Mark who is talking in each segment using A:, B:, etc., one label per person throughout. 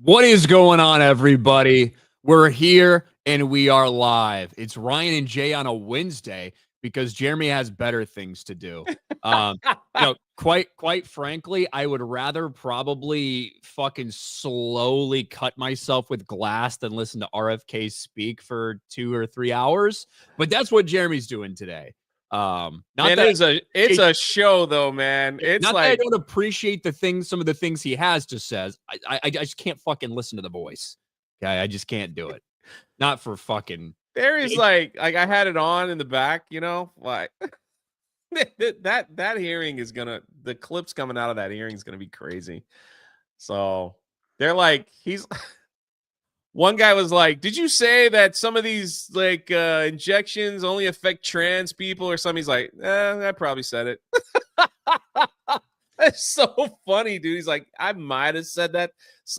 A: What is going on, everybody? We're here and we are live. It's Ryan and Jay on a Wednesday because Jeremy has better things to do. Um, quite frankly, I would rather probably fucking slowly cut myself with glass than listen to RFK speak for 2 or 3 hours. But that's what Jeremy's doing today.
B: It's a show though, man. It's
A: not
B: like
A: that I don't appreciate some of the things he has to says. I just can't fucking listen to the voice. Okay, I just can't do it. Not for fucking.
B: there is like I had it on in the back, like that hearing is the clips coming out of that hearing is gonna be crazy. So they're like he's. One guy was like, "Did you say that some of these injections only affect trans people or something?" He's like, I probably said it. It's so funny, dude. He's like, I might have said that,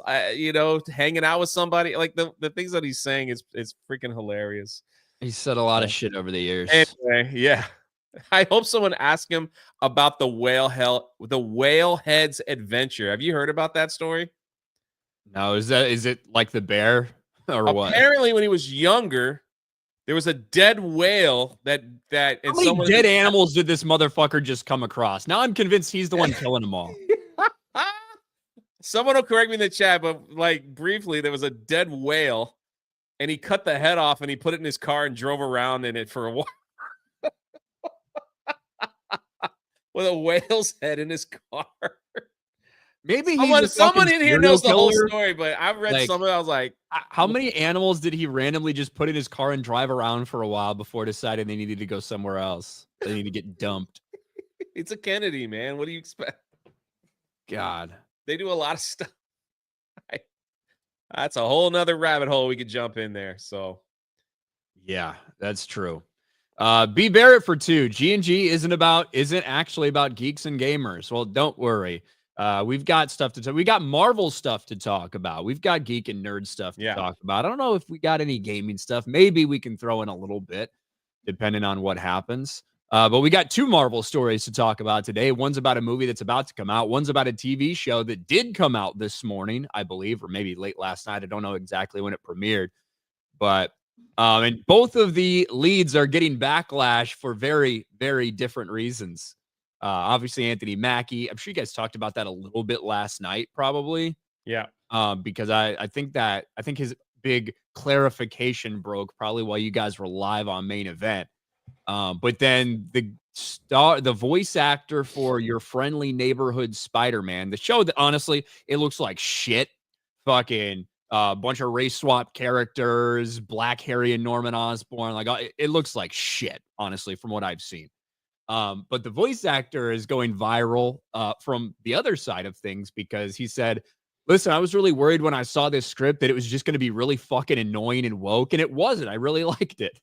B: hanging out with somebody. Like the things that he's saying is freaking hilarious.
A: He said a lot of shit over the years.
B: Anyway, yeah. I hope someone asked him about the whale head's adventure. Have you heard about that story?
A: No, is it like the bear or what?
B: Apparently, when he was younger, there was a dead whale that
A: How many dead animals did this motherfucker just come across? Now I'm convinced he's the one killing them all.
B: Someone will correct me in the chat, but briefly, there was a dead whale, and he cut the head off and he put it in his car and drove around in it for a while. With a whale's head in his car.
A: Maybe
B: someone in here knows the whole story, but I've read some of it. I was like,
A: how many animals did he randomly just put in his car and drive around for a while before deciding they needed to go somewhere else? They need to get dumped.
B: It's a Kennedy, man. What do you expect?
A: God.
B: They do a lot of stuff. That's a whole nother rabbit hole we could jump in there. So,
A: yeah, that's true. B Barrett for 2. G&G isn't actually about geeks and gamers. Well, don't worry. We've got stuff to talk. We got Marvel stuff to talk about. We've got geek and nerd stuff to talk about. I don't know if we got any gaming stuff. Maybe we can throw in a little bit, depending on what happens. But we got 2 Marvel stories to talk about today. One's about a movie that's about to come out. One's about a TV show that did come out this morning, I believe, or maybe late last night. I don't know exactly when it premiered, but and both of the leads are getting backlash for very, very different reasons. Obviously, Anthony Mackie. I'm sure you guys talked about that a little bit last night, probably.
B: Yeah.
A: Because I think his big clarification broke probably while you guys were live on Main Event. But then the voice actor for Your Friendly Neighborhood SpiderMan, the show that honestly it looks like shit. Fucking bunch of race swap characters, Black Harry and Norman Osborn. Like it looks like shit, honestly, from what I've seen. But the voice actor is going viral from the other side of things because he said, listen, I was really worried when I saw this script that it was just going to be really fucking annoying and woke, and it wasn't. I really liked it.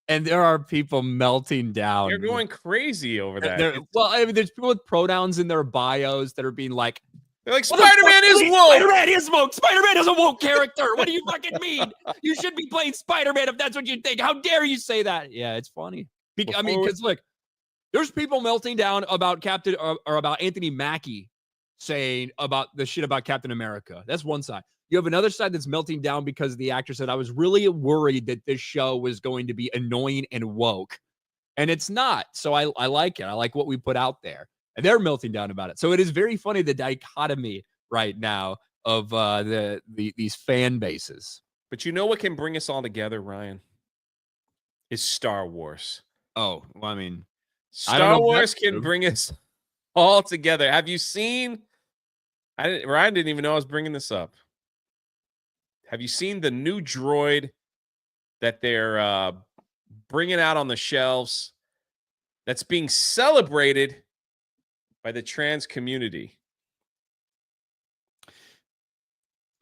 A: And there are people melting down.
B: They're going crazy over that.
A: Well, I mean, there's people with pronouns in their bios that are being like,
B: they're like, Spider-Man is woke.
A: Spider-Man is woke. Spider-Man is a woke character. What do you fucking mean? You should be playing Spider-Man if that's what you think. How dare you say that? Yeah, it's funny. Because look, there's people melting down about Captain or about Anthony Mackie saying about the shit about Captain America. That's one side. You have another side that's melting down because the actor said, I was really worried that this show was going to be annoying and woke. And it's not. So I like it. I like what we put out there. And they're melting down about it. So it is very funny, the dichotomy right now of these fan bases.
B: But you know what can bring us all together, Ryan? Is Star Wars.
A: Oh, well, I mean,
B: Star Wars can bring us all together. Have you seen? Ryan didn't even know I was bringing this up. Have you seen the new droid that they're bringing out on the shelves? That's being celebrated by the trans community.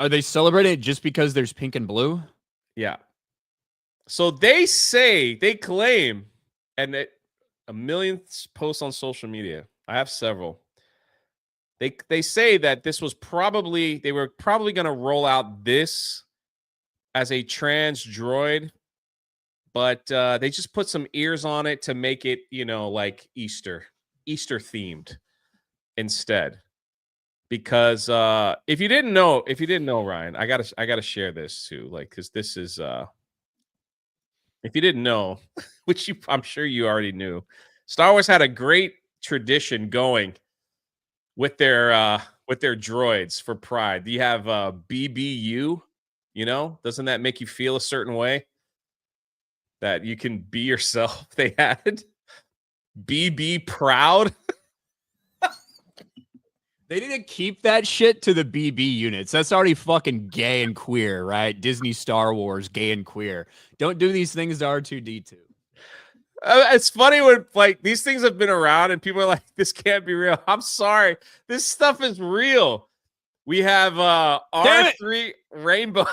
A: Are they celebrating it just because there's pink and blue?
B: Yeah. So they claim, and a million posts on social media. I have several. They say that they were probably going to roll out this as a trans droid, but they just put some ears on it to make it, like Easter themed instead. because if you didn't know, Ryan, I gotta share this too, like, because this is if you didn't know, which I'm sure you already knew, Star Wars had a great tradition going with their droids for Pride. You have BBU, doesn't that make you feel a certain way that you can be yourself? They had BB Proud.
A: They need to keep that shit to the BB units. That's already fucking gay and queer, right? Disney Star Wars, gay and queer. Don't do these things to R2D2.
B: It's funny when like these things have been around and people are like, this can't be real. I'm sorry. This stuff is real. We have R3 Rainbow.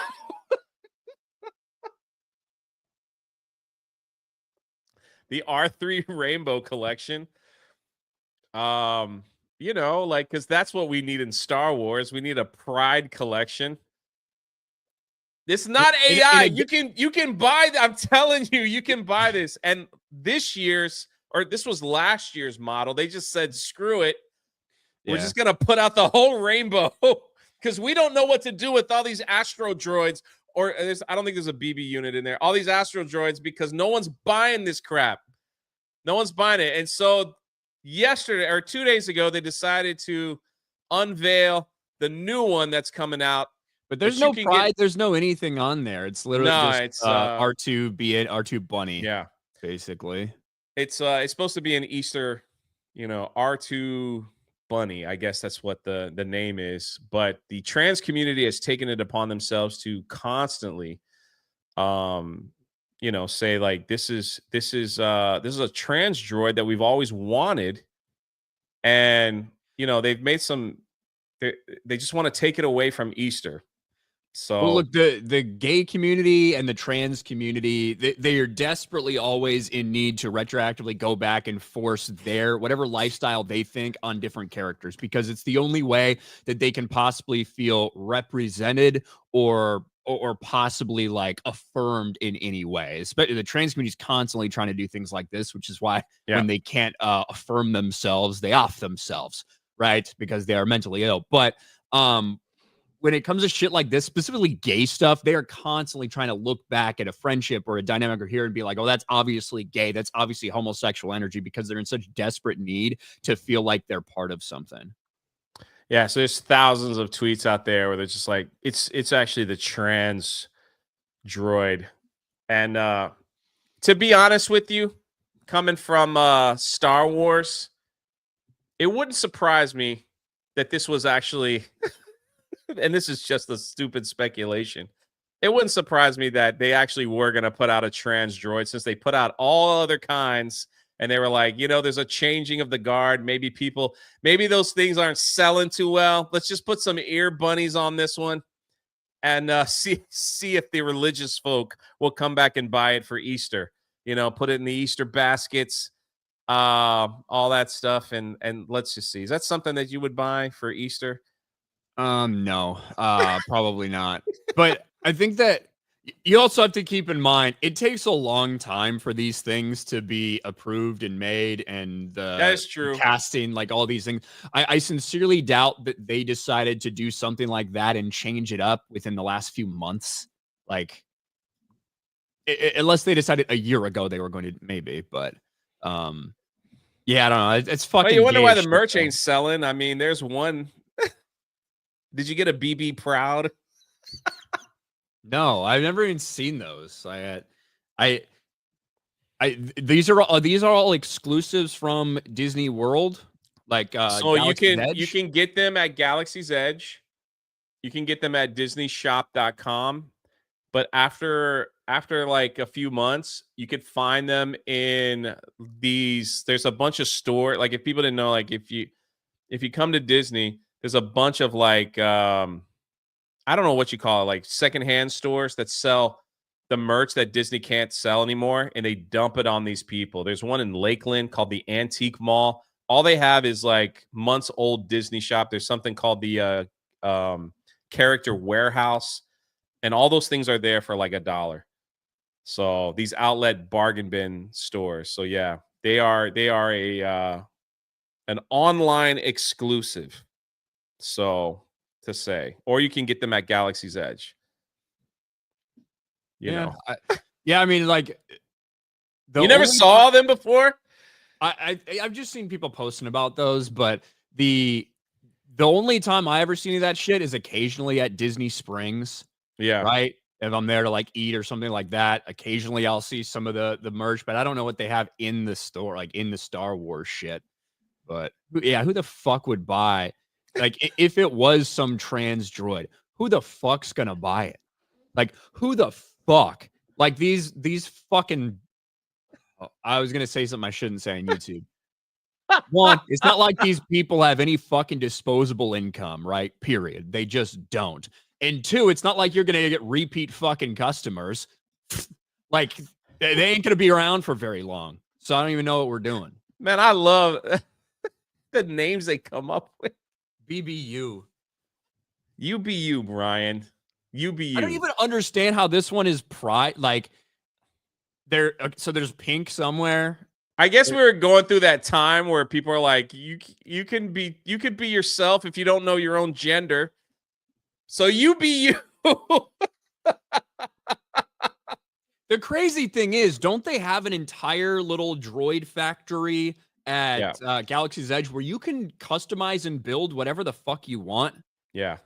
B: The R3 Rainbow collection. Like, because that's what we need in Star Wars. We need a Pride collection. It's not AI. You can buy that. I'm telling you, you can buy this. And this was last year's model. They just said, screw it. We're just gonna put out the whole rainbow because we don't know what to do with all these Astro droids. I don't think there's a BB unit in there. All these Astro droids because no one's buying this crap. No one's buying it. And so yesterday or 2 days ago, they decided to unveil the new one that's coming out.
A: But there's no Pride. There's no anything on there. It's literally just R2 be it R2 Bunny.
B: Yeah,
A: basically.
B: It's supposed to be an Easter, R2 Bunny. I guess that's what the name is. But the trans community has taken it upon themselves to constantly, say like this is a trans droid that we've always wanted, and they've made some. They just want to take it away from Easter. So
A: well, look, the gay community and the trans community, they are desperately always in need to retroactively go back and force their whatever lifestyle they think on different characters, because it's the only way that they can possibly feel represented or possibly like affirmed in any way. Especially the trans community is constantly trying to do things like this, which is why when they can't affirm themselves, they off themselves, right? Because they are mentally ill. But when it comes to shit like this, specifically gay stuff, they are constantly trying to look back at a friendship or a dynamic or here and be like, oh, that's obviously gay. That's obviously homosexual energy, because they're in such desperate need to feel like they're part of something.
B: Yeah, so there's thousands of tweets out there where they're just like, it's actually the trans droid. And to be honest with you, coming from Star Wars, it wouldn't surprise me that this was actually... and this is just a stupid speculation. It wouldn't surprise me that they actually were going to put out a trans droid, since they put out all other kinds. And they were like, there's a changing of the guard. Maybe those things aren't selling too well. Let's just put some ear bunnies on this one and see if the religious folk will come back and buy it for Easter. Put it in the Easter baskets, all that stuff. And let's just see. Is that something that you would buy for Easter?
A: No, probably not. But I think that you also have to keep in mind, it takes a long time for these things to be approved and made, and
B: that is true.
A: Casting, like all these things. I sincerely doubt that they decided to do something like that and change it up within the last few months. Like, unless they decided a year ago they were going to, maybe, but yeah, I don't know. It's fucking.
B: Well, you wonder why the merch ain't selling. I mean, there's one. Did you get a BB Proud?
A: No, I've never even seen those. These are all exclusives from Disney World. Like
B: so
A: Galaxy's
B: you can get them at Galaxy's Edge. You can get them at DisneyShop.com. But after like a few months, you could find them in these. There's a bunch of store. Like, if people didn't know, like if you come to Disney, there's a bunch of like, I don't know what you call it, like secondhand stores that sell the merch that Disney can't sell anymore, and they dump it on these people. There's one in Lakeland called the Antique Mall. All they have is like months old Disney shop. There's something called the Character Warehouse, and all those things are there for like $1. So these outlet bargain bin stores. So yeah, they are an online exclusive. So to say, or you can get them at Galaxy's Edge. You know,
A: I mean, like,
B: you never saw them before.
A: I've just seen people posting about those, but the only time I ever see any of that shit is occasionally at Disney Springs.
B: Yeah.
A: Right. If I'm there to like eat or something like that, occasionally I'll see some of the merch, but I don't know what they have in the store, like in the Star Wars shit. But yeah, who the fuck would buy? Like, if it was some trans droid, who the fuck's gonna buy it? Like, who the fuck? Like these fucking. I was gonna say something I shouldn't say on YouTube. One, it's not like these people have any fucking disposable income, right? Period. They just don't. And two, it's not like you're gonna get repeat fucking customers. Like, they ain't gonna be around for very long. So I don't even know what we're doing.
B: Man, I love the names they come up with.
A: BBU.
B: UBU, Brian. UBU.
A: I don't even understand how this one is pride. Like, so there's pink somewhere.
B: I guess we were going through that time where people are like, you could be yourself if you don't know your own gender. So you be you.
A: The crazy thing is, don't they have an entire little droid factory at Galaxy's Edge where you can customize and build whatever the fuck you want?
B: Yeah.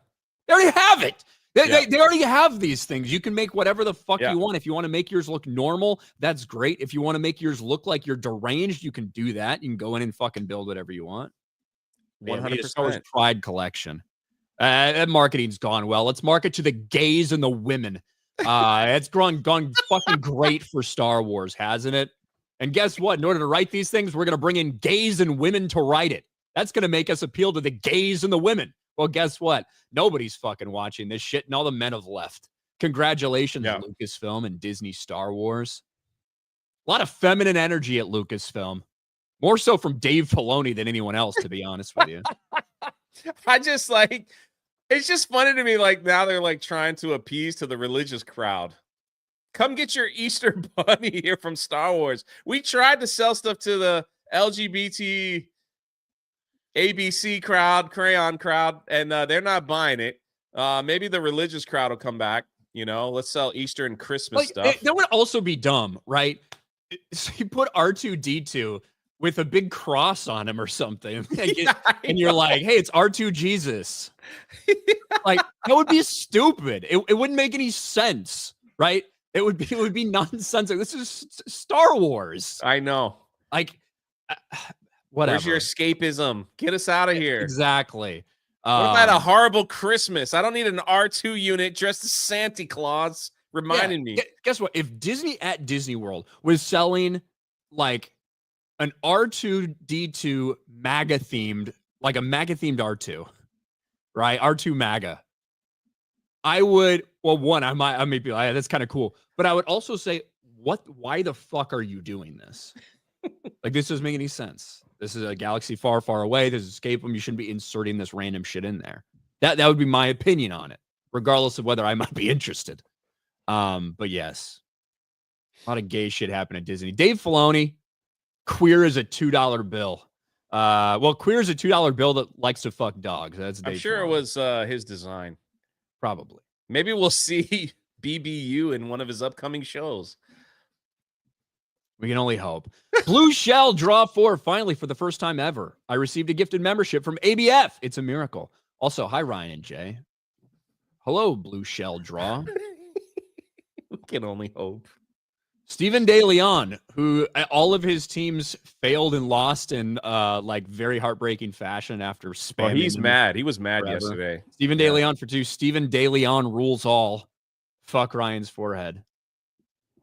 A: They already have it. They already have these things. You can make whatever the fuck you want. If you want to make yours look normal, that's great. If you want to make yours look like you're deranged, you can do that. You can go in and fucking build whatever you want.
B: 100%.
A: Star Wars Pride Collection. That marketing's gone well. Let's market to the gays and the women. It's gone fucking great for Star Wars, hasn't it? And guess what? In order to write these things, we're going to bring in gays and women to write it. That's going to make us appeal to the gays and the women. Well, guess what? Nobody's fucking watching this shit, and all the men have left. Congratulations, Lucasfilm and Disney Star Wars. A lot of feminine energy at Lucasfilm. More so from Dave Filoni than anyone else, to be honest with you.
B: I just like, it's just funny to me, like, now they're like trying to appease to the religious crowd. Come get your Easter bunny here from Star Wars. We tried to sell stuff to the LGBT ABC crowd, crayon crowd, and they're not buying it. Maybe the religious crowd will come back. You know, let's sell Easter and Christmas stuff.
A: That would also be dumb, right? So you put R2D2 with a big cross on him or something, and you're like, "Hey, it's R2 Jesus." Like, that would be stupid. It wouldn't make any sense, right? It would be nonsense. This is Star Wars.
B: I know.
A: Like, whatever.
B: Where's your escapism? Get us out of here.
A: Exactly.
B: What about a horrible Christmas? I don't need an R2 unit dressed as Santa Claus reminding me.
A: Guess what? If Disney at Disney World was selling like an R2D2 MAGA themed, like a MAGA themed R2, right? R2 MAGA. I would, well, one, I may be like, that's kind of cool. But I would also say, why the fuck are you doing this? Like, this doesn't make any sense. This is a galaxy far, far away. There's escape them. You shouldn't be inserting this random shit in there. That would be my opinion on it, regardless of whether I might be interested. But yes, a lot of gay shit happened at Disney. Dave Filoni, queer as a $2 bill. Well, queer is a $2 bill that likes to fuck dogs. That's Dave.
B: I'm sure
A: Filoni.
B: It was his design.
A: Probably.
B: Maybe we'll see BBU in one of his upcoming shows.
A: We can only hope. Blue Shell Draw 4, finally, for the first time ever. I received a gifted membership from ABF. It's a miracle. Also, hi, Ryan and Jay. Hello, Blue Shell Draw.
B: We can only hope.
A: Stephen De Leon, who all of his teams failed and lost in like very heartbreaking fashion after spamming.
B: Oh, he's mad. He was mad
A: forever.
B: Yesterday.
A: Stephen De Leon for 2. Stephen De Leon rules all. Fuck Ryan's forehead.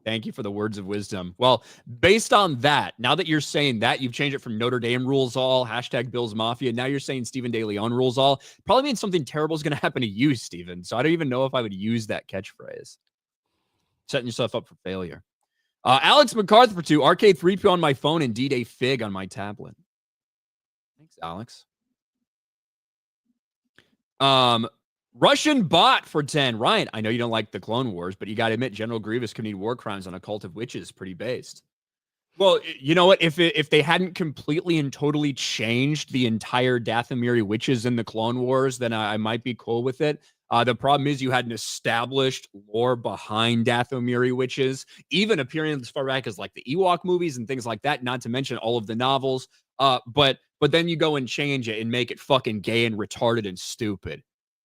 A: Thank you for the words of wisdom. Well, based on that, now that you're saying that, you've changed it from Notre Dame rules all, hashtag Bills Mafia. Now you're saying Stephen De Leon rules all. Probably means something terrible is going to happen to you, Stephen. So I don't even know if I would use that catchphrase. Setting yourself up for failure. Alex Mccarth for 2. Arcade 3P on my phone, indeed a fig on my tablet. Thanks, Alex. Russian bot for 10. Ryan, I know you don't like the Clone Wars, but you got to admit General Grievous committing war crimes on a cult of witches. Pretty based. Well, you know what? If they hadn't completely and totally changed the entire Dathomiri witches in the Clone Wars, then I might be cool with it. The problem is you had an established lore behind Dathomiri witches, even appearing as far back as like the Ewok movies and things like that. Not to mention all of the novels. But then you go and change it and make it fucking gay and retarded and stupid.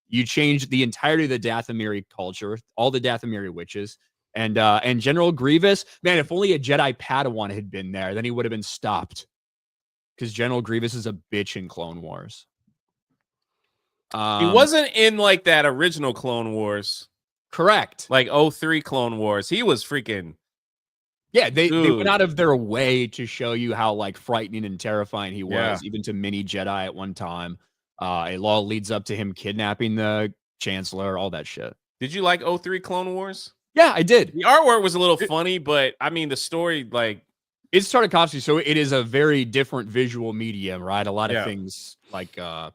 A: You change the entirety of the Dathomiri culture, all the Dathomiri witches. And General Grievous, man, if only a Jedi Padawan had been there, then he would have been stopped. Because General Grievous is a bitch in Clone Wars.
B: He wasn't in like that original Clone Wars.
A: Correct.
B: Like 03 Clone Wars. He was freaking.
A: Yeah, they went out of their way to show you how like frightening and terrifying he was, even to mini Jedi at one time. It all leads up to him kidnapping the Chancellor, all that shit.
B: Did you like 03 Clone Wars?
A: Yeah, I did.
B: The artwork was a little funny, but I mean the story, like
A: it's Tartakovsky, so it is a very different visual medium, right? A lot of things like a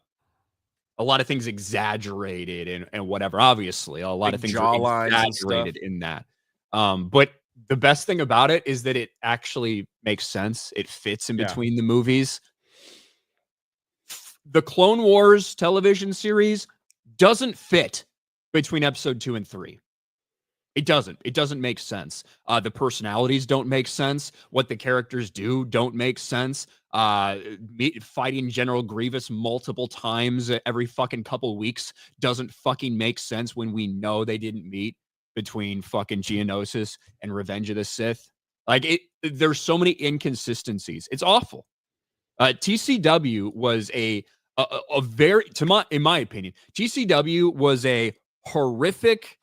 A: lot of things exaggerated and whatever. Obviously, a lot of things are exaggerated in that. But the best thing about it is that it actually makes sense. It fits in between the movies. The Clone Wars television series doesn't fit between episode 2 and 3. It doesn't make sense. The personalities don't make sense. What the characters do don't make sense. Fighting General Grievous multiple times every fucking couple weeks doesn't fucking make sense when we know they didn't meet between fucking Geonosis and Revenge of the Sith. Like there's so many inconsistencies. It's awful. TCW was a very, in my opinion, TCW was a horrific.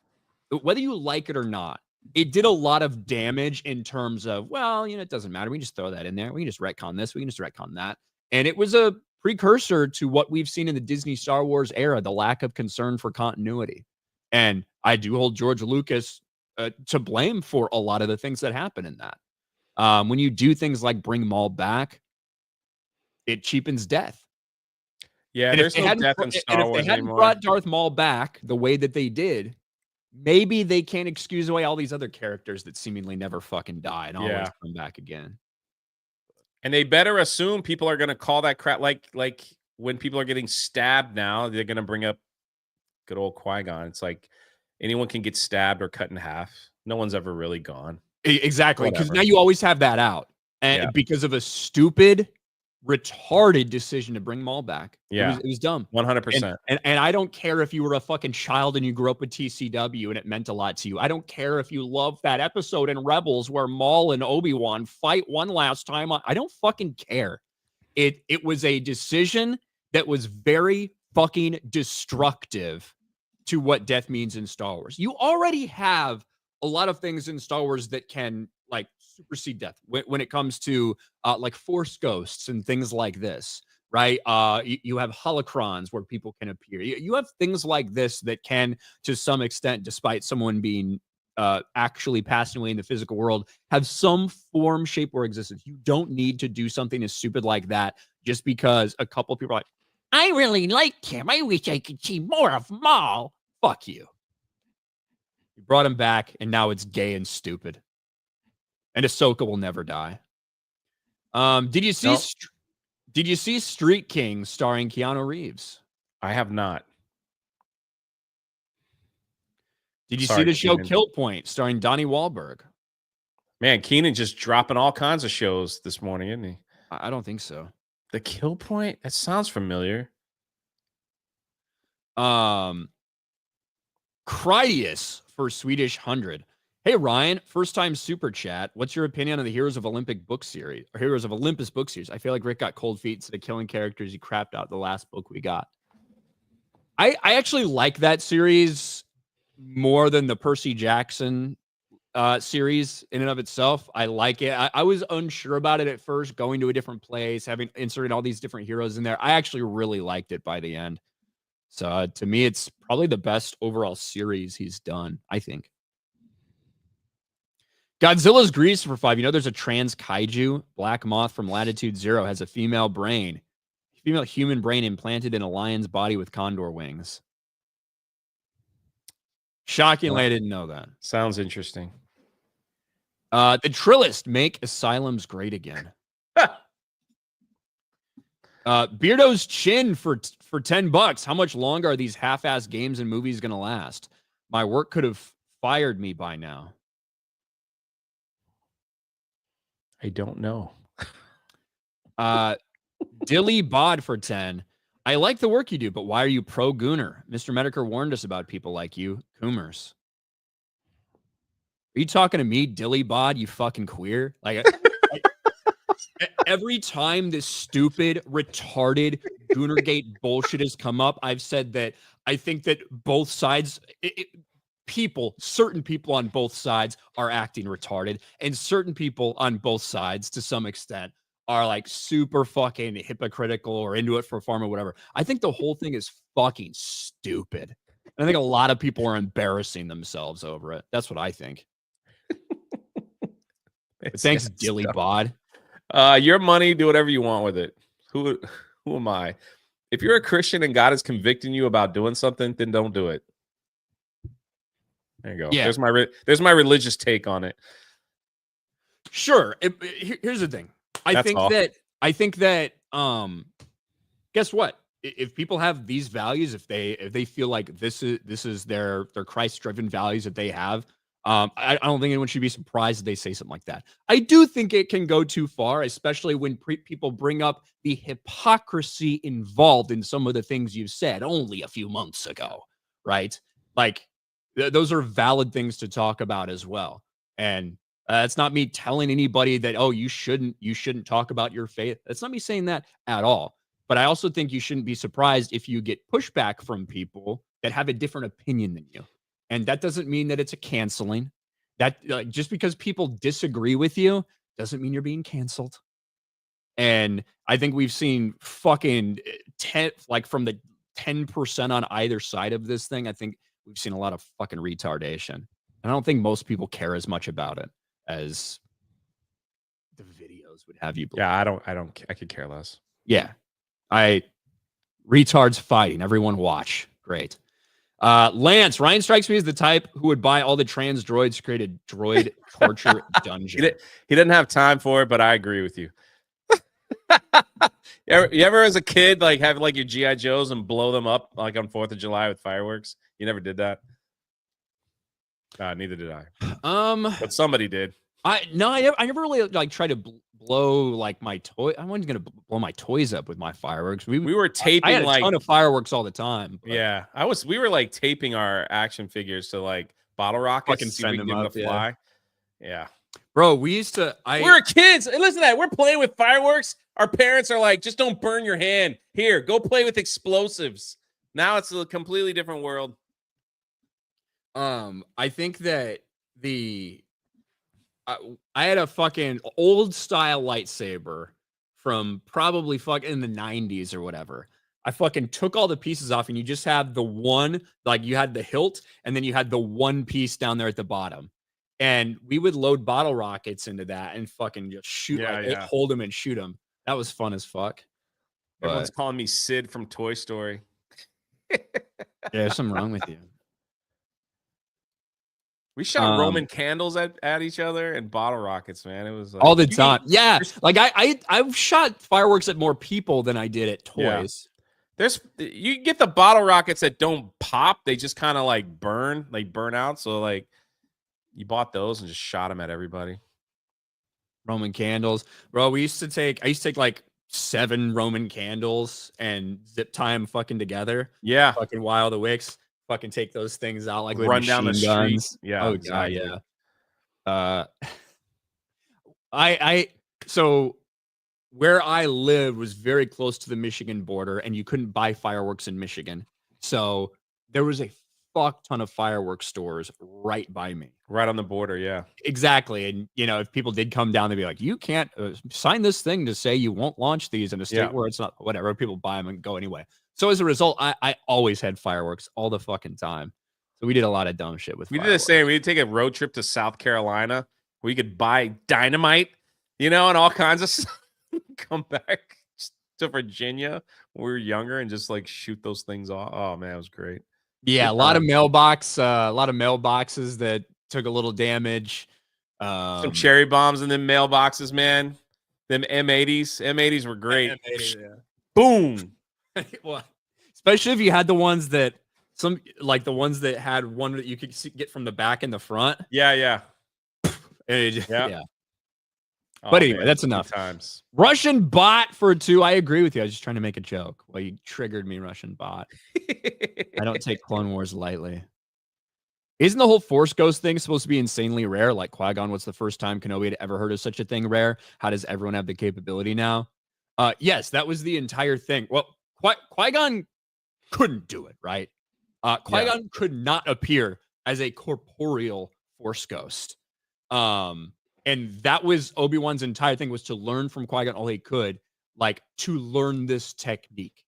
A: Whether you like it or not, it did a lot of damage in terms of, well, it doesn't matter. We can just throw that in there. We can just retcon this. We can just retcon that. And it was a precursor to what we've seen in the Disney Star Wars era, the lack of concern for continuity. And I do hold George Lucas to blame for a lot of the things that happen in that. When you do things like bring Maul back, it cheapens death.
B: Yeah, there's no death in Star Wars anymore. If they hadn't
A: brought Darth Maul back the way that they did, maybe they can't excuse away all these other characters that seemingly never fucking die and always come back again.
B: And they better assume people are going to call that crap. Like when people are getting stabbed now, they're going to bring up good old Qui-Gon. It's like anyone can get stabbed or cut in half. No one's ever really gone.
A: Exactly. Because now you always have that out. And because of a stupid, retarded decision to bring Maul back.
B: Yeah.
A: It was dumb.
B: 100%.
A: And I don't care if you were a fucking child and you grew up with TCW and it meant a lot to you. I don't care if you love that episode in Rebels where Maul and Obi-Wan fight one last time. I don't fucking care. It was a decision that was very fucking destructive to what death means in Star Wars. You already have a lot of things in Star Wars that can like supersede death when it comes to like Force ghosts and things like this, right? You have holocrons where people can appear. You have things like this that can, to some extent, despite someone being actually passing away in the physical world, have some form, shape, or existence. You don't need to do something as stupid like that just because a couple of people are like, I really like him. I wish I could see more of Maul. Fuck you. You brought him back, and now it's gay and stupid. And Ahsoka will never die. Did you see Street King starring Keanu Reeves?
B: I have not.
A: Did you see the show Kill Point starring Donnie Wahlberg?
B: Man, Keenan just dropping all kinds of shows this morning, isn't he?
A: I don't think so.
B: The Kill Point? That sounds familiar.
A: Critius for Swedish 100. Hey, Ryan, first time super chat. What's your opinion on the Heroes of Olympus book series? I feel like Rick got cold feet instead of killing characters he crapped out the last book we got. I actually like that series more than the Percy Jackson series in and of itself. I like it. I was unsure about it at first, going to a different place, having inserted all these different heroes in there. I actually really liked it by the end. So to me, it's probably the best overall series he's done, I think. Godzilla's Grease for 5. There's a trans kaiju. Black Moth from Latitude Zero has a female human brain implanted in a lion's body with condor wings. Shockingly, I didn't know that.
B: Sounds interesting.
A: The Trillist, make asylums great again. Beardo's chin for $10. How much longer are these half-ass games and movies gonna last? My work could have fired me by now.
B: I don't know.
A: Dilly Bod for 10. I like the work you do, but why are you pro Gooner? Mr. Medicare warned us about people like you, Coomers. Are you talking to me, Dilly Bod, you fucking queer? Like, every time this stupid, retarded Goonergate bullshit has come up, I've said that I think that both sides, certain people on both sides are acting retarded, and certain people on both sides, to some extent, are like super fucking hypocritical or into it for farm or whatever. I think the whole thing is fucking stupid. And I think a lot of people are embarrassing themselves over it. That's what I think. Thanks, Dilly Bod.
B: Your money, do whatever you want with it. Who am I? If you're a Christian and God is convicting you about doing something, then don't do it. There you go.
A: Yeah.
B: There's my religious take on it.
A: Sure. Here's the thing. I think that guess what? If people have these values, if they feel like this is their Christ-driven values that they have, I don't think anyone should be surprised if they say something like that. I do think it can go too far, especially when people bring up the hypocrisy involved in some of the things you've said only a few months ago, right? Like, those are valid things to talk about as well. And it's not me telling anybody that, oh, you shouldn't talk about your faith. That's not me saying that at all. But I also think you shouldn't be surprised if you get pushback from people that have a different opinion than you. And that doesn't mean that it's a canceling. That just because people disagree with you doesn't mean you're being canceled. And I think we've seen fucking from the 10% on either side of this thing, I think we've seen a lot of fucking retardation. And I don't think most people care as much about it as the videos would have you believe.
B: Yeah, I could care less.
A: Yeah. Retards fighting. Everyone watch. Great. Lance, Ryan strikes me as the type who would buy all the trans droids to create a droid torture dungeon.
B: He didn't have time for it, but I agree with you. You ever as a kid like have like your GI Joes and blow them up like on 4th of July with fireworks? You never did that? Neither did I. But somebody did.
A: I never really like tried to blow like my toy. I wasn't gonna blow my toys up with my fireworks. We
B: were taping
A: I had a
B: like
A: ton of fireworks all the time. But.
B: Yeah, we were like taping our action figures to like bottle rockets.
A: Fucking send them up,
B: to fly. Yeah.
A: Bro, we used to.
B: We were kids. And listen to that. We're playing with fireworks. Our parents are like, just don't burn your hand. Here, go play with explosives. Now it's a completely different world.
A: I think that I had a fucking old style lightsaber from probably fucking in the 90s or whatever. I fucking took all the pieces off and you just have the one, like you had the hilt and then you had the one piece down there at the bottom. And we would load bottle rockets into that and fucking just shoot, hold them and shoot them. That was fun as fuck.
B: Everyone's calling me Sid from Toy Story.
A: Yeah, there's something wrong with you.
B: We shot Roman candles at each other and bottle rockets, man. It was like,
A: all the time. Yeah, like I've shot fireworks at more people than I did at toys.
B: Yeah. You get the bottle rockets that don't pop; they just kind of like burn out. So like, you bought those and just shot them at everybody.
A: Roman candles, bro. I used to take like 7 Roman candles and zip tie them fucking together.
B: Yeah,
A: fucking while the wicks. Fucking take those things out like
B: run down the street. Yeah.
A: Oh exactly. God, yeah. So where I lived was very close to the Michigan border, and you couldn't buy fireworks in Michigan. So there was a fuck ton of fireworks stores right by me.
B: Right on the border, yeah.
A: Exactly. And if people did come down, they'd be like, you can't sign this thing to say you won't launch these in a state where it's not, whatever. People buy them and go anyway. So as a result, I always had fireworks all the fucking time. So we did a lot of dumb shit with fireworks.
B: We did the same. We'd take a road trip to South Carolina where you could buy dynamite, and all kinds of stuff. Come back to Virginia when we were younger and just like shoot those things off. Oh man, it was great.
A: Yeah, a lot of mailboxes that took a little damage.
B: Some cherry bombs in them mailboxes, man. Them M80s. M80s were great.
A: M80, yeah.
B: Boom.
A: Well, especially if you had the ones that the ones that had one that you could get from the back and the front.
B: Yeah.
A: Yeah.
B: Oh,
A: But anyway,
B: man,
A: that's
B: good
A: enough.
B: Times.
A: Russian bot for 2. I agree with you. I was just trying to make a joke. Well, you triggered me, Russian bot. I don't take Clone Wars lightly. Isn't the whole Force Ghost thing supposed to be insanely rare? Like Qui-Gon, what's the first time Kenobi had ever heard of such a thing rare? How does everyone have the capability now? Yes, that was the entire thing. Well, Qui-Gon couldn't do it, right? Qui-Gon could not appear as a corporeal Force Ghost. And that was Obi-Wan's entire thing, was to learn from Qui-Gon all he could, like to learn this technique,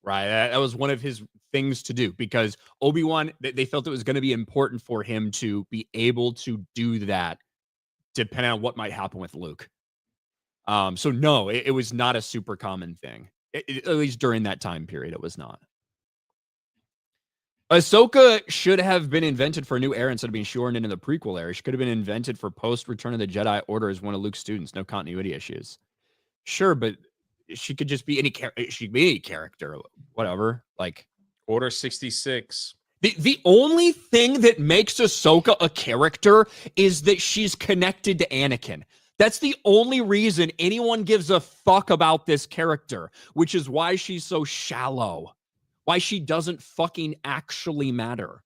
A: right? That was one of his things to do, because Obi-Wan, they felt it was going to be important for him to be able to do that depending on what might happen with Luke. So no, it was not a super common thing. At least during that time period, it was not. Ahsoka should have been invented for a new era instead of being shoehorned into the prequel era. She could have been invented for post Return of the Jedi Order as one of Luke's students. No continuity issues. Sure, but she could just be any she could be any character, whatever. Like
B: Order 66.
A: The only thing that makes Ahsoka a character is that she's connected to Anakin. That's the only reason anyone gives a fuck about this character, which is why she's so shallow. Why she doesn't fucking actually matter.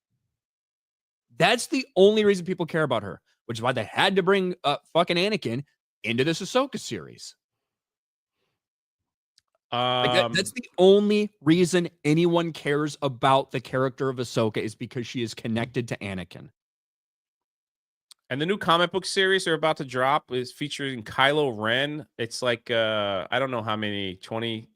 A: That's the only reason people care about her, which is why they had to bring fucking Anakin into this Ahsoka series. That's the only reason anyone cares about the character of Ahsoka, is because she is connected to Anakin.
B: And the new comic book series they're about to drop is featuring Kylo Ren. It's like, I don't know how many, 20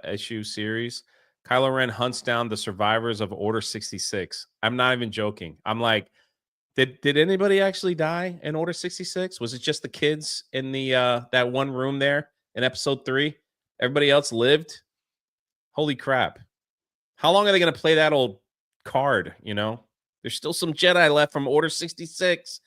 B: issue series. Kylo Ren hunts down the survivors of Order 66. I'm not even joking. I'm like, did anybody actually die in Order 66? Was it just the kids in the that one room there in episode 3? Everybody else lived? Holy crap. How long are they going to play that old card, you know? There's still some Jedi left from Order 66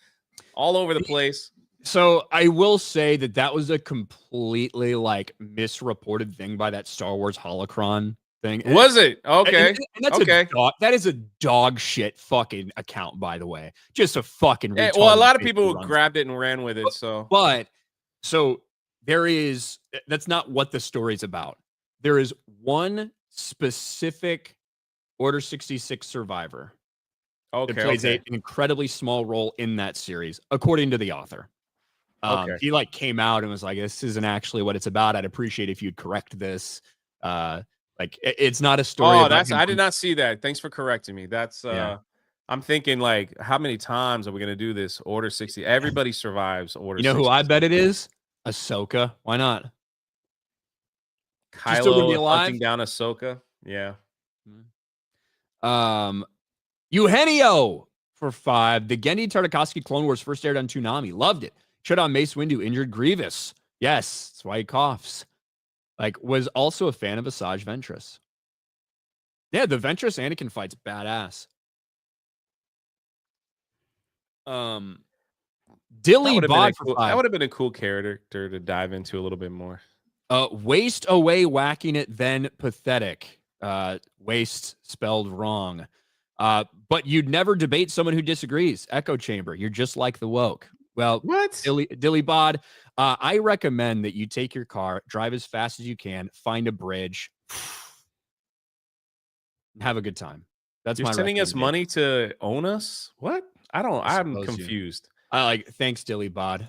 B: all over the place.
A: So I will say that was a completely misreported thing by that Star Wars holocron thing.
B: Was it? Okay.
A: And that's that is a dog shit fucking account, by the way. Just a fucking
B: well, a lot of people grabbed it and ran with it.
A: So there is, that's not what the story's about. There is one specific Order 66 survivor. It plays an incredibly small role in that series, according to the author. He came out and was like, "This isn't actually what it's about. I'd appreciate if you'd correct this." It's not a story.
B: Oh, I did not see that. Thanks for correcting me. That's I'm thinking how many times are we gonna do this? Order 60. Everybody survives Order.
A: You know
B: 60.
A: who I bet it is? Ahsoka. Why not?
B: Kylo hunting down Ahsoka. Yeah.
A: Eugenio for 5. The Genndy Tartakovsky Clone Wars first aired on Toonami. Loved it. Shut on Mace Windu, injured Grievous. Yes, that's why he coughs. Was also a fan of Asajj Ventress. Yeah, the Ventress Anakin fight's badass. Dilly Bod for 5.
B: That would have been a cool character to dive into a little bit more.
A: Waste away whacking it, then pathetic. Waste spelled wrong. But you'd never debate someone who disagrees. Echo chamber. You're just like the woke. Well,
B: what?
A: Dilly Bod, I recommend that you take your car, drive as fast as you can, find a bridge, and have a good time. That's
B: You're sending us money to own us? What? I'm confused.
A: Thanks, Dilly Bod.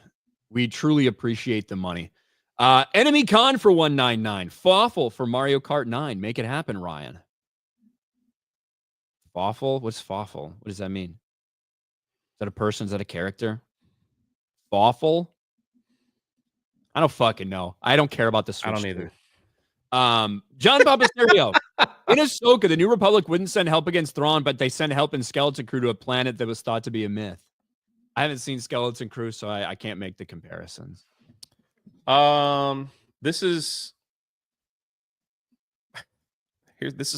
A: We truly appreciate the money. Enemy Con for 199. Fawful for Mario Kart 9. Make it happen, Ryan. Fawful? What's Fawful? What does that mean? Is that a person? Is that a character? Fawful? I don't fucking know. I don't care about the Switch.
B: I don't either.
A: John Papasterio. In Ahsoka, the New Republic wouldn't send help against Thrawn, but they send help in Skeleton Crew to a planet that was thought to be a myth. I haven't seen Skeleton Crew, so I can't make the comparisons.
B: This is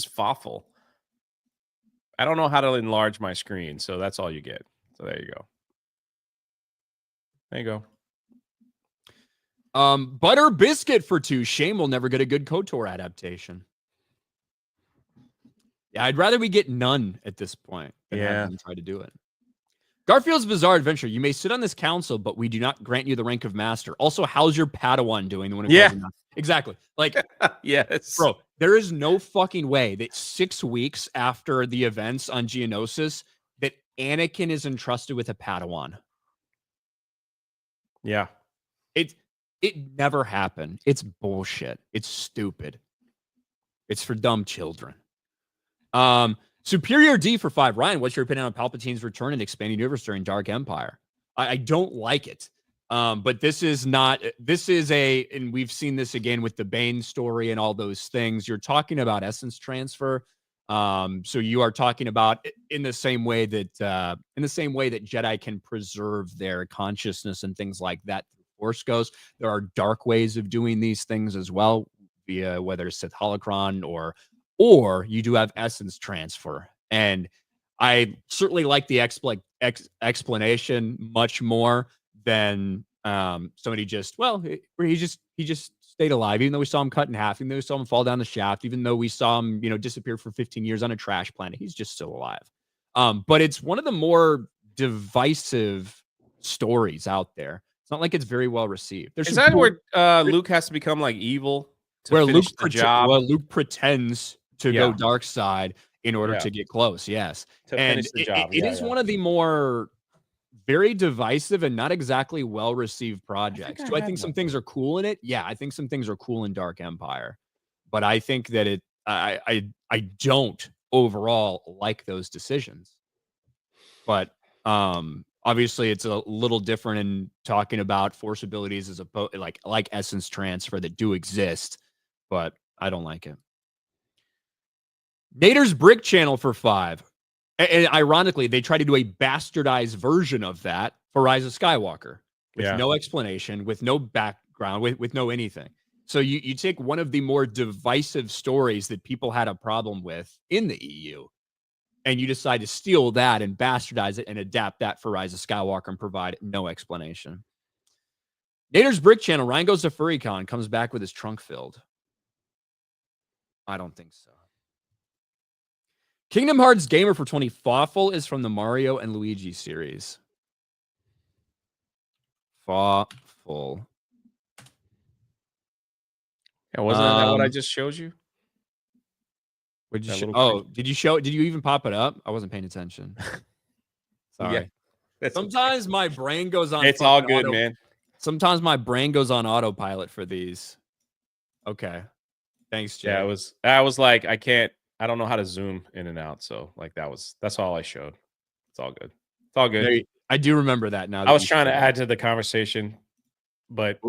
B: Fawful. I don't know how to enlarge my screen, so that's all you get. So there you go. There you go.
A: Butter Biscuit for 2. Shame we'll never get a good KOTOR adaptation. Yeah, I'd rather we get none at this point than have them try to do it. Garfield's Bizarre Adventure. You may sit on this council, but we do not grant you the rank of master. Also, how's your Padawan doing when it calls him? Exactly. Like,
B: yes.
A: Bro, there is no fucking way that 6 weeks after the events on Geonosis that Anakin is entrusted with a Padawan.
B: Yeah.
A: It never happened. It's bullshit. It's stupid. It's for dumb children. Superior D for 5. Ryan, what's your opinion on Palpatine's return and expanding universe during Dark Empire? I don't like it. But this is and we've seen this again with the Bane story and all those things. You're talking about essence transfer. So you are talking about in the same way that Jedi can preserve their consciousness and things like that. Force goes. There are dark ways of doing these things as well, via whether it's Sith holocron or you do have essence transfer. And I certainly like the explanation much more than somebody he just stayed alive, even though we saw him cut in half, even though we saw him fall down the shaft, even though we saw him, disappear for 15 years on a trash planet. He's just still alive. But it's one of the more divisive stories out there. It's not like it's very well received.
B: Is that where Luke has to become like evil to
A: where
B: finish the job?
A: Well, Luke pretends to go dark side in order to get close. Yes.
B: To finish the job.
A: It is one of the more very divisive and not exactly well-received projects. Do I think some things are cool in it? Yeah, I think some things are cool in Dark Empire. But I think that I don't overall like those decisions. But obviously it's a little different in talking about force abilities as opposed like essence transfer that do exist, but I don't like it. Nader's Brick Channel for 5. And ironically, they try to do a bastardized version of that for Rise of Skywalker with no explanation, with no background, with no anything. So you take one of the more divisive stories that people had a problem with in the EU, and you decide to steal that and bastardize it and adapt that for Rise of Skywalker and provide no explanation. Nader's Brick Channel. Ryan goes to FurryCon, comes back with his trunk filled. I don't think so. Kingdom Hearts Gamer for 20. Fawful is from the Mario and Luigi series. Fawful.
B: Yeah, wasn't that what I just showed you?
A: Did you even pop it up? I wasn't paying attention. Sorry.
B: Yeah,
A: sometimes my brain goes on.
B: It's all good, man.
A: Sometimes my brain goes on autopilot for these. Okay. Thanks, Jay.
B: Yeah, I was like, I don't know how to zoom in and out. So like that's all I showed. It's all good. It's all good.
A: I do remember that now.
B: I was trying to add to the conversation, but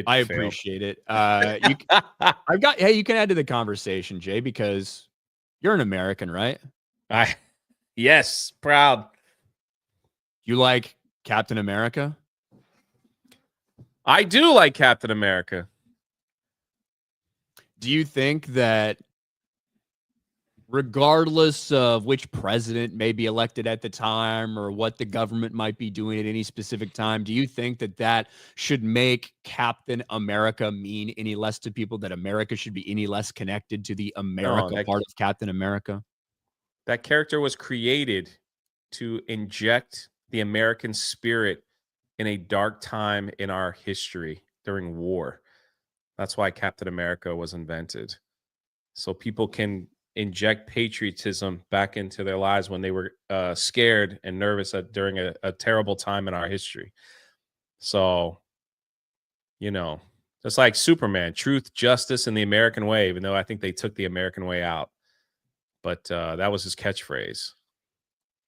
A: I appreciate it. You can add to the conversation, Jay, because you're an American, right?
B: Yes, proud.
A: You like Captain America?
B: I do like Captain America.
A: Do you think that regardless of which president may be elected at the time or what the government might be doing at any specific time, do you think that should make Captain America mean any less to people, that America should be any less connected to the America part of Captain America?
B: That character was created to inject the American spirit in a dark time in our history during war. That's why Captain America was invented. So people can inject patriotism back into their lives when they were scared and nervous during a terrible time in our history. So, just like Superman, truth, justice, and the American way, even though I think they took the American way out. But that was his catchphrase.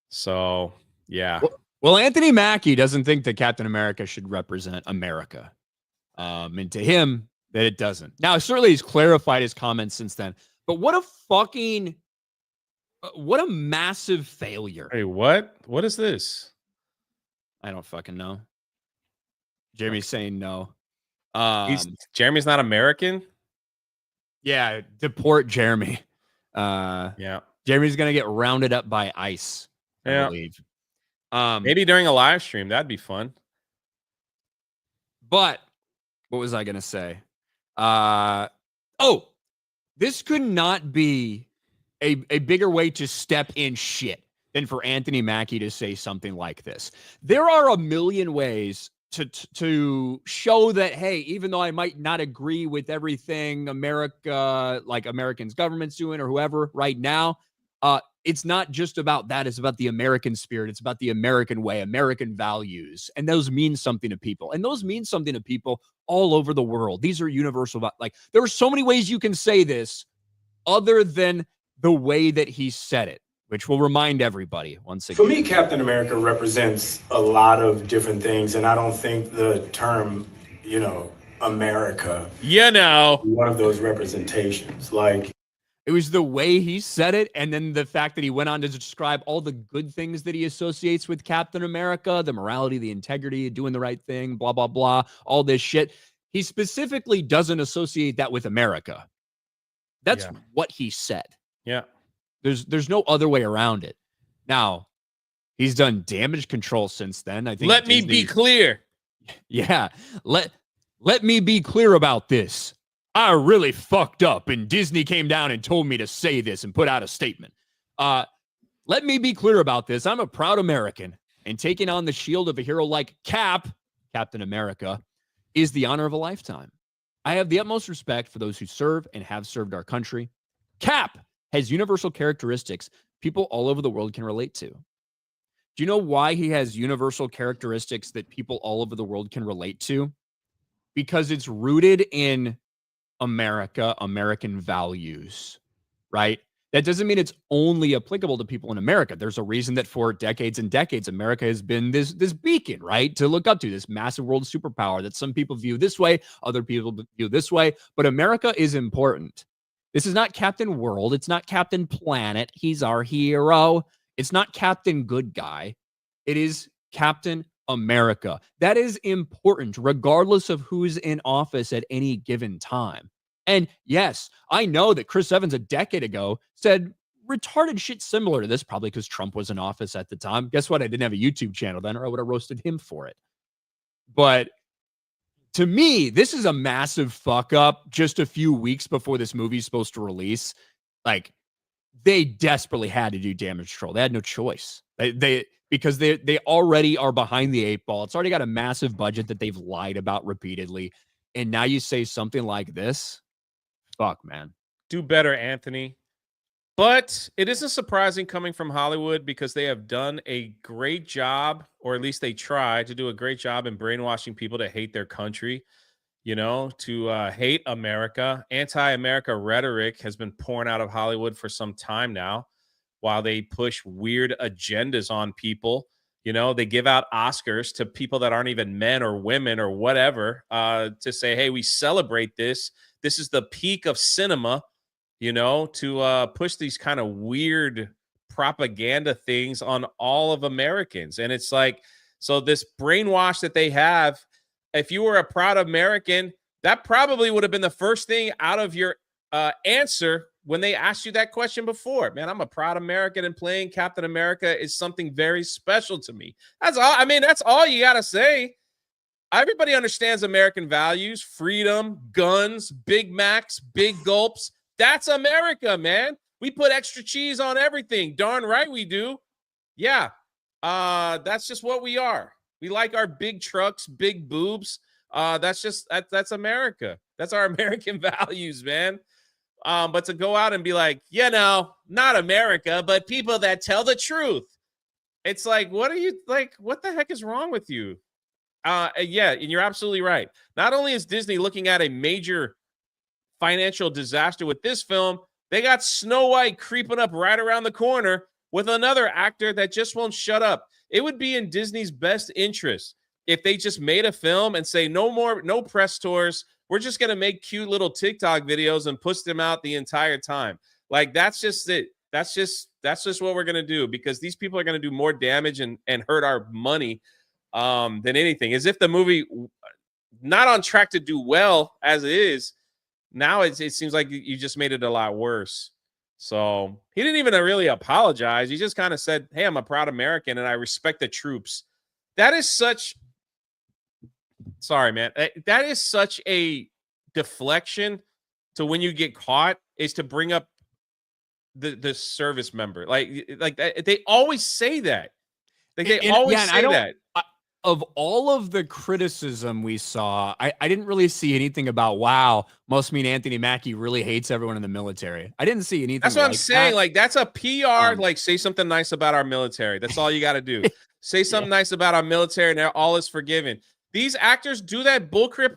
B: So, yeah.
A: Well, Anthony Mackie doesn't think that Captain America should represent America. And to him, that it doesn't. Now, certainly he's clarified his comments since then. But what a massive failure.
B: Hey, what? What is this?
A: I don't fucking know. Jeremy's saying no.
B: Jeremy's not American?
A: Yeah, deport Jeremy. Yeah. Jeremy's going to get rounded up by ICE, I believe.
B: Maybe during a live stream. That'd be fun.
A: But what was I going to say? This could not be a bigger way to step in shit than for Anthony Mackie to say something like this. There are a million ways to show that, hey, even though I might not agree with everything America, like Americans government's doing or whoever right now, it's not just about that. It's about the American spirit. It's about the American way, American values. And those mean something to people. And those mean something to people all over the world. These are universal. Like, there are so many ways you can say this other than the way that he said it, which will remind everybody once again.
C: For me, Captain America represents a lot of different things. And I don't think the term, America, one of those representations. Like,
A: it was the way he said it, and then the fact that he went on to describe all the good things that he associates with Captain America, the morality, the integrity, doing the right thing, blah, blah, blah, all this shit. He specifically doesn't associate that with America. That's what he said.
B: Yeah.
A: There's no other way around it. Now, he's done damage control since then. I think.
B: Let me be clear.
A: Yeah. Let me be clear about this. I really fucked up, and Disney came down and told me to say this and put out a statement. Let me be clear about this. I'm a proud American, and taking on the shield of a hero like Captain America, is the honor of a lifetime. I have the utmost respect for those who serve and have served our country. Cap has universal characteristics people all over the world can relate to. Do you know why he has universal characteristics that people all over the world can relate to? Because it's rooted in America, American values, right? That doesn't mean it's only applicable to people in America. There's a reason that for decades and decades, America has been this beacon, right? To look up to, this massive world superpower that some people view this way, other people view this way. But America is important. This is not Captain World. It's not Captain Planet. He's our hero. It's not Captain Good Guy. It is Captain America. That is important, regardless of who's in office at any given time. And yes, I know that Chris Evans a decade ago said retarded shit similar to this, probably because Trump was in office at the time. Guess what? I didn't have a YouTube channel then, or I would have roasted him for it. But to me, this is a massive fuck up just a few weeks before this movie's supposed to release. Like, they desperately had to do damage control. They had no choice. Because they already are behind the eight ball. It's already got a massive budget that they've lied about repeatedly. And now you say something like this? Fuck, man.
B: Do better, Anthony. But it isn't surprising coming from Hollywood because they have done a great job, or at least they try to do a great job in brainwashing people to hate their country, to hate America. Anti-America rhetoric has been pouring out of Hollywood for some time now, while they push weird agendas on people. They give out Oscars to people that aren't even men or women or whatever, to say, hey, we celebrate this. This is the peak of cinema, to push these kind of weird propaganda things on all of Americans. And it's like, so this brainwash that they have, if you were a proud American, that probably would have been the first thing out of your answer when they asked you that question before. Man, I'm a proud American, and playing Captain America is something very special to me. That's all. I mean, that's all you got to say. Everybody understands American values: freedom, guns, Big Macs, big gulps. That's America, man. We put extra cheese on everything. Darn right we do. Yeah. That's just what we are. We like our big trucks, big boobs. That's America. That's our American values, man. But to go out and be like, not America, but people that tell the truth. It's like, what the heck is wrong with you? Yeah, and you're absolutely right. Not only is Disney looking at a major financial disaster with this film, they got Snow White creeping up right around the corner with another actor that just won't shut up. It would be in Disney's best interest if they just made a film and say, no press tours. We're just going to make cute little TikTok videos and push them out the entire time. Like, that's just it. That's just what we're going to do, because these people are going to do more damage and hurt our money than anything. As if the movie not on track to do well as it is. Now it seems like you just made it a lot worse. So he didn't even really apologize. He just kind of said, hey, I'm a proud American and I respect the troops. That is such Sorry, man. That is such a deflection to when you get caught is to bring up the service member. Like that, they always say that. Like they always say that.
A: Of all of the criticism we saw, I didn't really see anything about, wow, must mean Anthony Mackie really hates everyone in the military. I didn't see anything.
B: That's what
A: like
B: I'm saying.
A: that.
B: Like, that's a PR, like, say something nice about our military. That's all you got to do. Say something nice about our military, and all is forgiven. These actors do that bull crap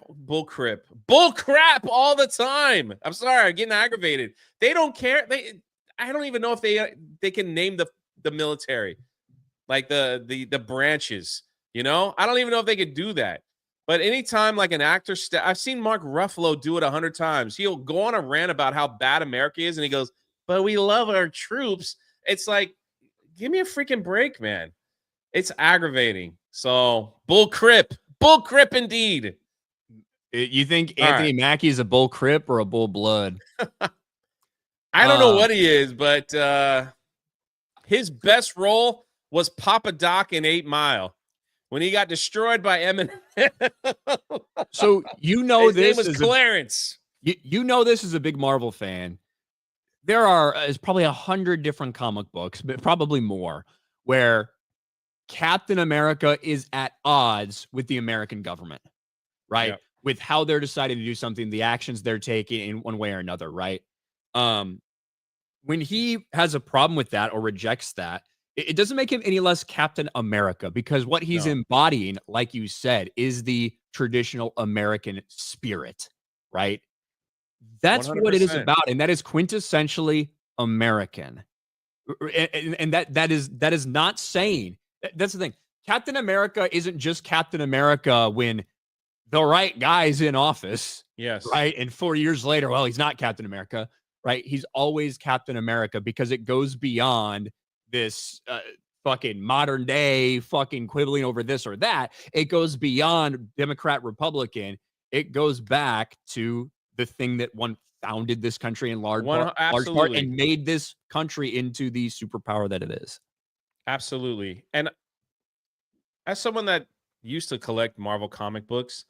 B: all the time. I'm sorry, I'm getting aggravated. They don't care. I don't even know if they can name the military, like the branches. You know, I don't even know if they could do that. But anytime like an actor, I've seen Mark Ruffalo do it 100 times. He'll go on a rant about how bad America is, and he goes, "But we love our troops." It's like, give me a freaking break, man. It's aggravating. So bull crip indeed.
A: You think Anthony Mackie is a bull crip or a bull blood?
B: I don't know what he is, but his best role was Papa Doc in 8 Mile. When he got destroyed by Eminem.
A: So you know
B: his
A: this
B: name was Clarence.
A: You know this is a big Marvel fan. There is probably 100 different comic books, but probably more, where Captain America is at odds with the American government, right?
B: Yep.
A: With how they're deciding to do something, the actions they're taking in one way or another, right? When he has a problem with that or rejects that, it doesn't make him any less Captain America, because what he's embodying, like you said, is the traditional American spirit, right? That's 100%. What it is about, and that is quintessentially American. And that is not saying, that's the thing. Captain America isn't just Captain America when the right guy's in office.
B: Yes.
A: Right. And 4 years later, well, he's not Captain America, right? He's always Captain America because it goes beyond this fucking modern day fucking quibbling over this or that. It goes beyond Democrat, Republican. It goes back to the thing that founded this country in large part and made this country into the superpower that it is.
B: Absolutely. And as someone that used to collect Marvel comic books,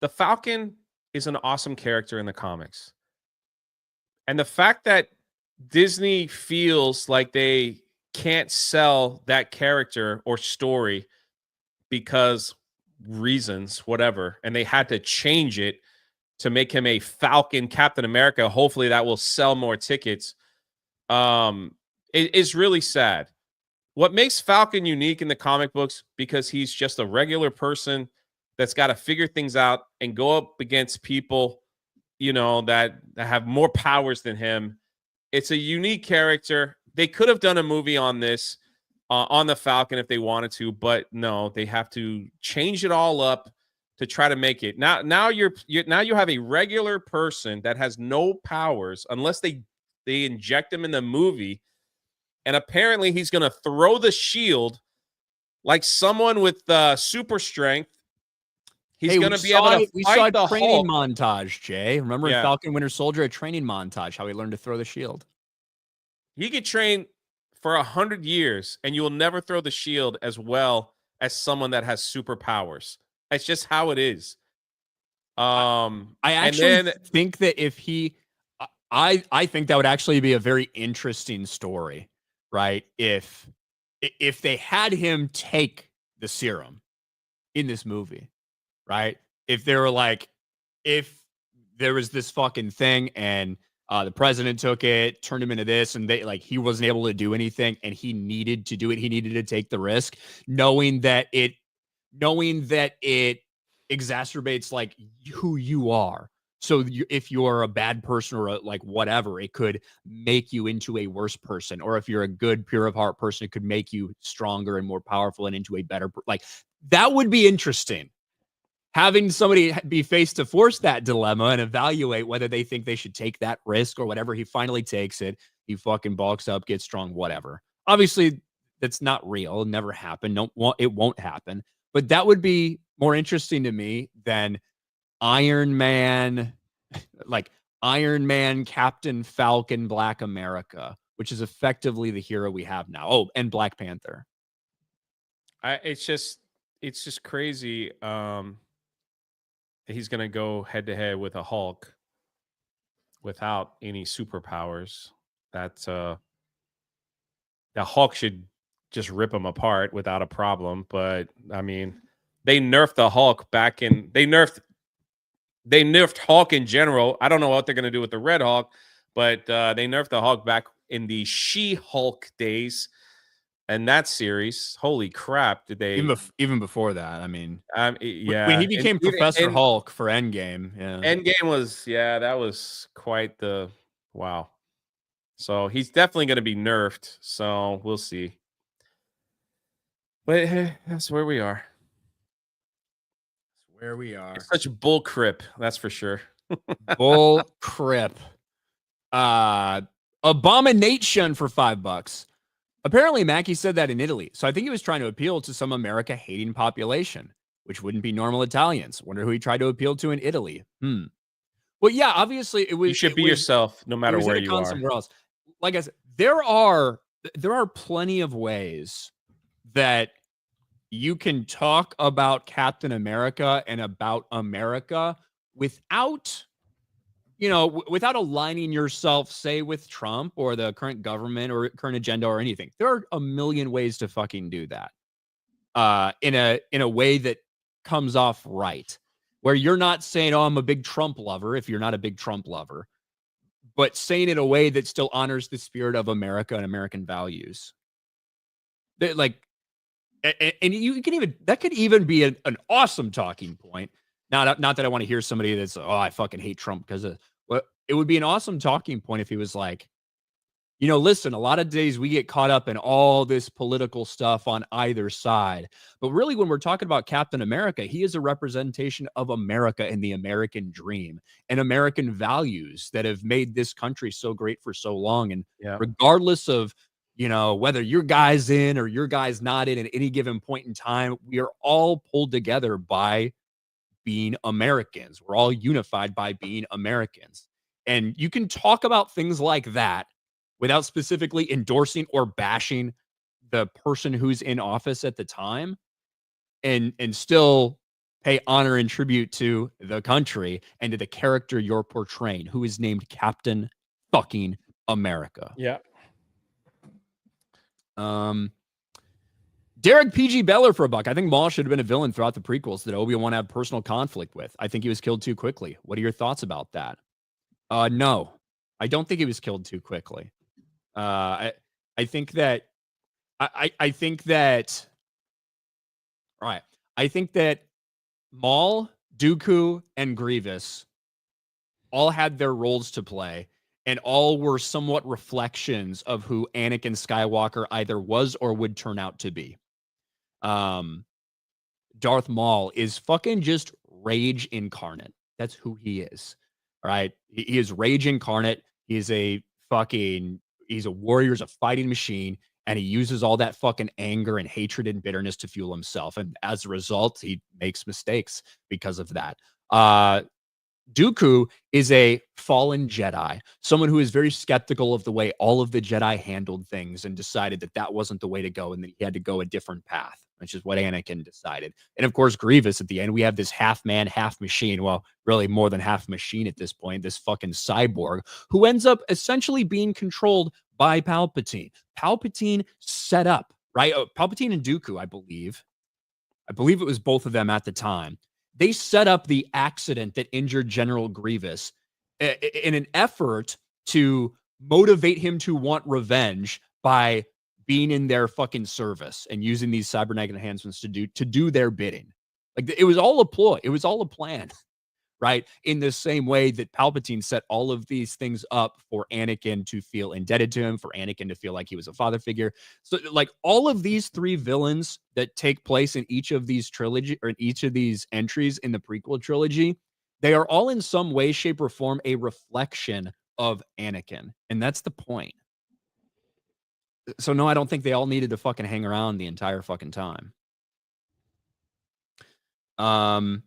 B: the Falcon is an awesome character in the comics. And the fact that Disney feels like they can't sell that character or story because reasons, whatever, and they had to change it to make him a Falcon Captain America. Hopefully that will sell more tickets. It is really sad. What makes Falcon unique in the comic books, because he's just a regular person that's got to figure things out and go up against people, you know, that have more powers than him. It's a unique character. They could have done a movie on this, on the Falcon if they wanted to, but no, they have to change it all up to try to make it. Now you have a regular person that has no powers unless they inject him in the movie, and apparently he's going to throw the shield like someone with super strength. He's going to be able to fight the
A: training
B: Hulk.
A: montage, Jay. Remember Falcon Winter Soldier, a training montage, how he learned to throw the shield.
B: He could train for 100 years, and you will never throw the shield as well as someone that has superpowers. That's just how it is.
A: I actually think that if he, I think that would actually be a very interesting story, right? If they had him take the serum in this movie, right? If they were like, if there was this fucking thing and the president took it, turned him into this, and he wasn't able to do anything, and he needed to do it. He needed to take the risk, knowing that it exacerbates like who you are. So if you're a bad person or whatever, it could make you into a worse person. Or if you're a good, pure of heart person, it could make you stronger and more powerful and into a better, that would be interesting. Having somebody be face to force that dilemma and evaluate whether they think they should take that risk or whatever. He finally takes it. He fucking bulks up, gets strong, whatever. Obviously, that's not real. It never happened. It won't happen. But that would be more interesting to me than Iron Man, Iron Man, Captain Falcon, Black America, which is effectively the hero we have now. Oh, and Black Panther.
B: It's just crazy. he's going to go head to head with a Hulk without any superpowers. That Hulk should just rip him apart without a problem. But I mean, they nerfed the Hulk back in. They nerfed Hulk in general. I don't know what they're going to do with the Red Hulk, but they nerfed the Hulk back in the She-Hulk days. And that series, holy crap, did they
A: even before that? I mean,
B: yeah,
A: when he became Professor Hulk for Endgame,
B: Endgame was that was quite the wow. So he's definitely going to be nerfed. So we'll see. But that's where we are.
A: That's where we are.
B: It's such bull crap, that's for sure.
A: Bull crap. Abomination for $5. Apparently, Mackie said that in Italy, so I think he was trying to appeal to some America-hating population, which wouldn't be normal Italians. Wonder who he tried to appeal to in Italy. Well, yeah, obviously it was.
B: You should be yourself, no matter where you are.
A: Somewhere else. Like I said, there are plenty of ways that you can talk about Captain America and about America without, without aligning yourself, say, with Trump or the current government or current agenda or anything. There are a million ways to fucking do that in a way that comes off right, where you're not saying, oh, I'm a big Trump lover, if you're not a big Trump lover, but saying it in a way that still honors the spirit of America and American values. And you can even, that could even be an awesome talking point. Not that I want to hear somebody that's, oh, I fucking hate Trump because of, well, it would be an awesome talking point if he was like, listen, a lot of days we get caught up in all this political stuff on either side. But really, when we're talking about Captain America, he is a representation of America and the American dream and American values that have made this country so great for so long. And regardless of, whether your guy's in or your guy's not in at any given point in time, we are all pulled together by being Americans. We're all unified by being Americans. And you can talk about things like that without specifically endorsing or bashing the person who's in office at the time and still pay honor and tribute to the country and to the character you're portraying, who is named Captain fucking America.
B: Yeah.
A: Derek PG Beller for $1. I think Maul should have been a villain throughout the prequels that Obi-Wan had personal conflict with. I think he was killed too quickly. What are your thoughts about that? No, I don't think he was killed too quickly. I think that Maul, Dooku, and Grievous all had their roles to play, and all were somewhat reflections of who Anakin Skywalker either was or would turn out to be. Darth Maul is fucking just rage incarnate. That's who he is. All right. He is rage incarnate. He's a warrior, he's a fighting machine, and he uses all that fucking anger and hatred and bitterness to fuel himself. And as a result, he makes mistakes because of that. Dooku is a fallen Jedi, someone who is very skeptical of the way all of the Jedi handled things and decided that that wasn't the way to go and that he had to go a different path, which is what Anakin decided. And of course, Grievous at the end, we have this half man, half machine. Well, really more than half machine at this point, this fucking cyborg who ends up essentially being controlled by Palpatine. Palpatine set up, right? Palpatine and Dooku, I believe it was both of them at the time. They set up the accident that injured General Grievous in an effort to motivate him to want revenge by being in their fucking service and using these cybernetic enhancements to do their bidding. Like, it was all a ploy. It was all a plan, right? In the same way that Palpatine set all of these things up for Anakin to feel indebted to him, for Anakin to feel like he was a father figure. So, like, all of these three villains that take place in each of these trilogy or in each of these entries in the prequel trilogy, they are all in some way, shape, or form a reflection of Anakin. And that's the point. So no, I don't think they all needed to fucking hang around the entire fucking time. And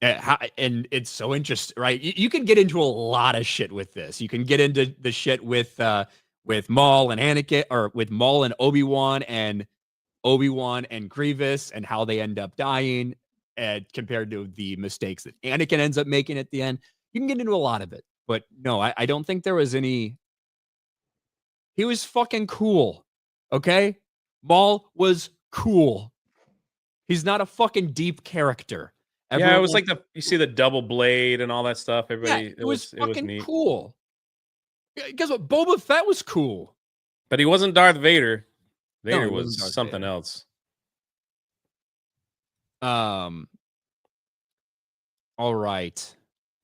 A: it's so interesting, right? You can get into a lot of shit with this. You can get into the shit with Maul and Anakin, or with Maul and Obi-Wan and Grievous, and how they end up dying. compared to the mistakes that Anakin ends up making at the end. You can get into a lot of it, but no, I don't think there was any. He was fucking cool. Okay? Maul was cool. He's not a fucking deep character.
B: Yeah, it was like you see the double blade and all that stuff. Everybody,
A: it was fucking
B: neat.
A: cool. Guess what? Boba Fett was cool.
B: But he wasn't Darth Vader. Vader
A: No,
B: was something else.
A: All right.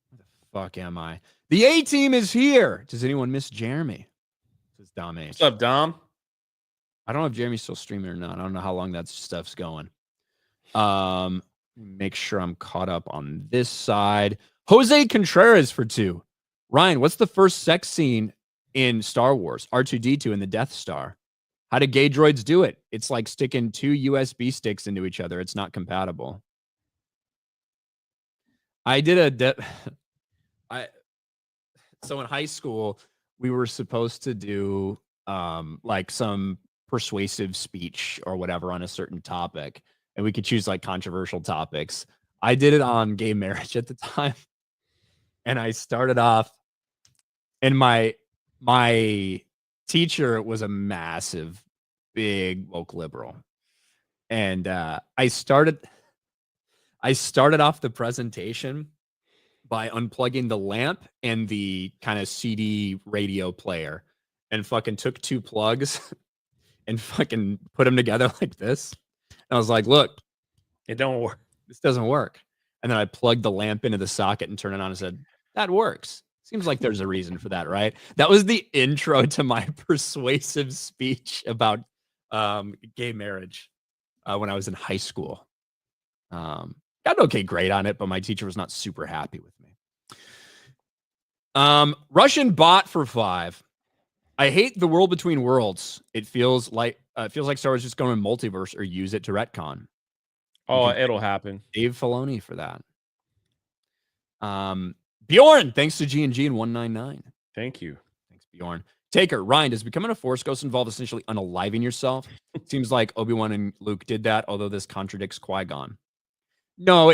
A: Where the fuck am I? The A-team is here. Does anyone miss Jeremy? Says Dom H.
B: What's up, Dom?
A: I don't know if Jeremy's still streaming or not. I don't know how long that stuff's going. Make sure I'm caught up on this side. Jose Contreras for 2. Ryan, what's the first sex scene in Star Wars? R2-D2 in the Death Star. How do gay droids do it? It's like sticking 2 USB sticks into each other. It's not compatible. I did so in high school, we were supposed to do like some persuasive speech or whatever on a certain topic, and we could choose like controversial topics. I did it on gay marriage at the time, and I started off, and my teacher was a massive, big woke liberal, and I started off the presentation by unplugging the lamp and the kind of CD radio player, and fucking took 2 plugs and fucking put them together like this. And I was like, look,
B: it don't work.
A: This doesn't work. And then I plugged the lamp into the socket and turned it on and said, that works. Seems like there's a reason for that, right? That was the intro to my persuasive speech about gay marriage when I was in high school. Got an okay grade on it, but my teacher was not super happy with me. Russian bot for 5. I hate the world between worlds. It feels like Star Wars just going to multiverse or use it to retcon.
B: Oh, it'll happen.
A: Dave Filoni for that. Bjorn, thanks to G&G and 199.
B: Thank you.
A: Thanks, Bjorn. Taker, Ryan, does becoming a Force Ghost involve essentially unaliving yourself? It seems like Obi-Wan and Luke did that, although this contradicts Qui-Gon. No,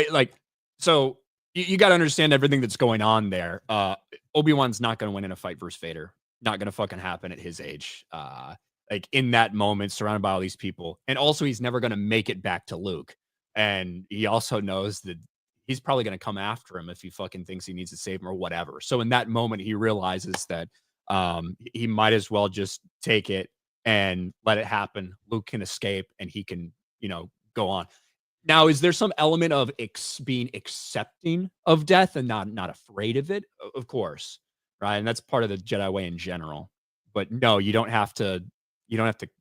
A: so you got to understand everything that's going on there. Obi-Wan's not going to win in a fight versus Vader. Not going to fucking happen at his age. Like in that moment, surrounded by all these people. And also, he's never going to make it back to Luke. And he also knows that he's probably going to come after him if he fucking thinks he needs to save him or whatever. So in that moment, he realizes that he might as well just take it and let it happen. Luke can escape and he can, go on. Now, is there some element of being accepting of death and not afraid of it? Of course, right? And that's part of the Jedi way in general. But no, you don't have to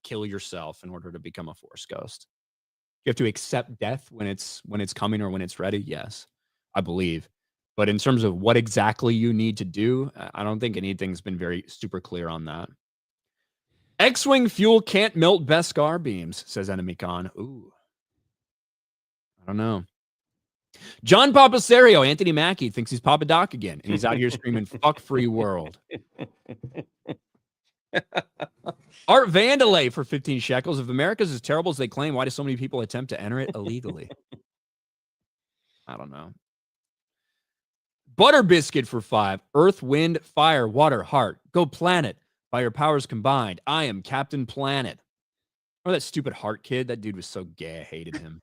A: kill yourself in order to become a Force ghost. You have to accept death when it's coming or when it's ready. Yes, I believe. But in terms of what exactly you need to do, I don't think anything's been very super clear on that. X-Wing fuel can't melt Beskar beams, says Enemy Con. Ooh. I don't know. John Papasario, Anthony Mackie, thinks he's Papa Doc again, and he's out here screaming, fuck free world. Art Vandalay for 15 shekels. If America's as terrible as they claim, why do so many people attempt to enter it illegally? I don't know. Butter Biscuit for 5. Earth, wind, fire, water, heart. Go planet. By your powers combined, I am Captain Planet. Oh, that stupid heart kid. That dude was so gay. I hated him.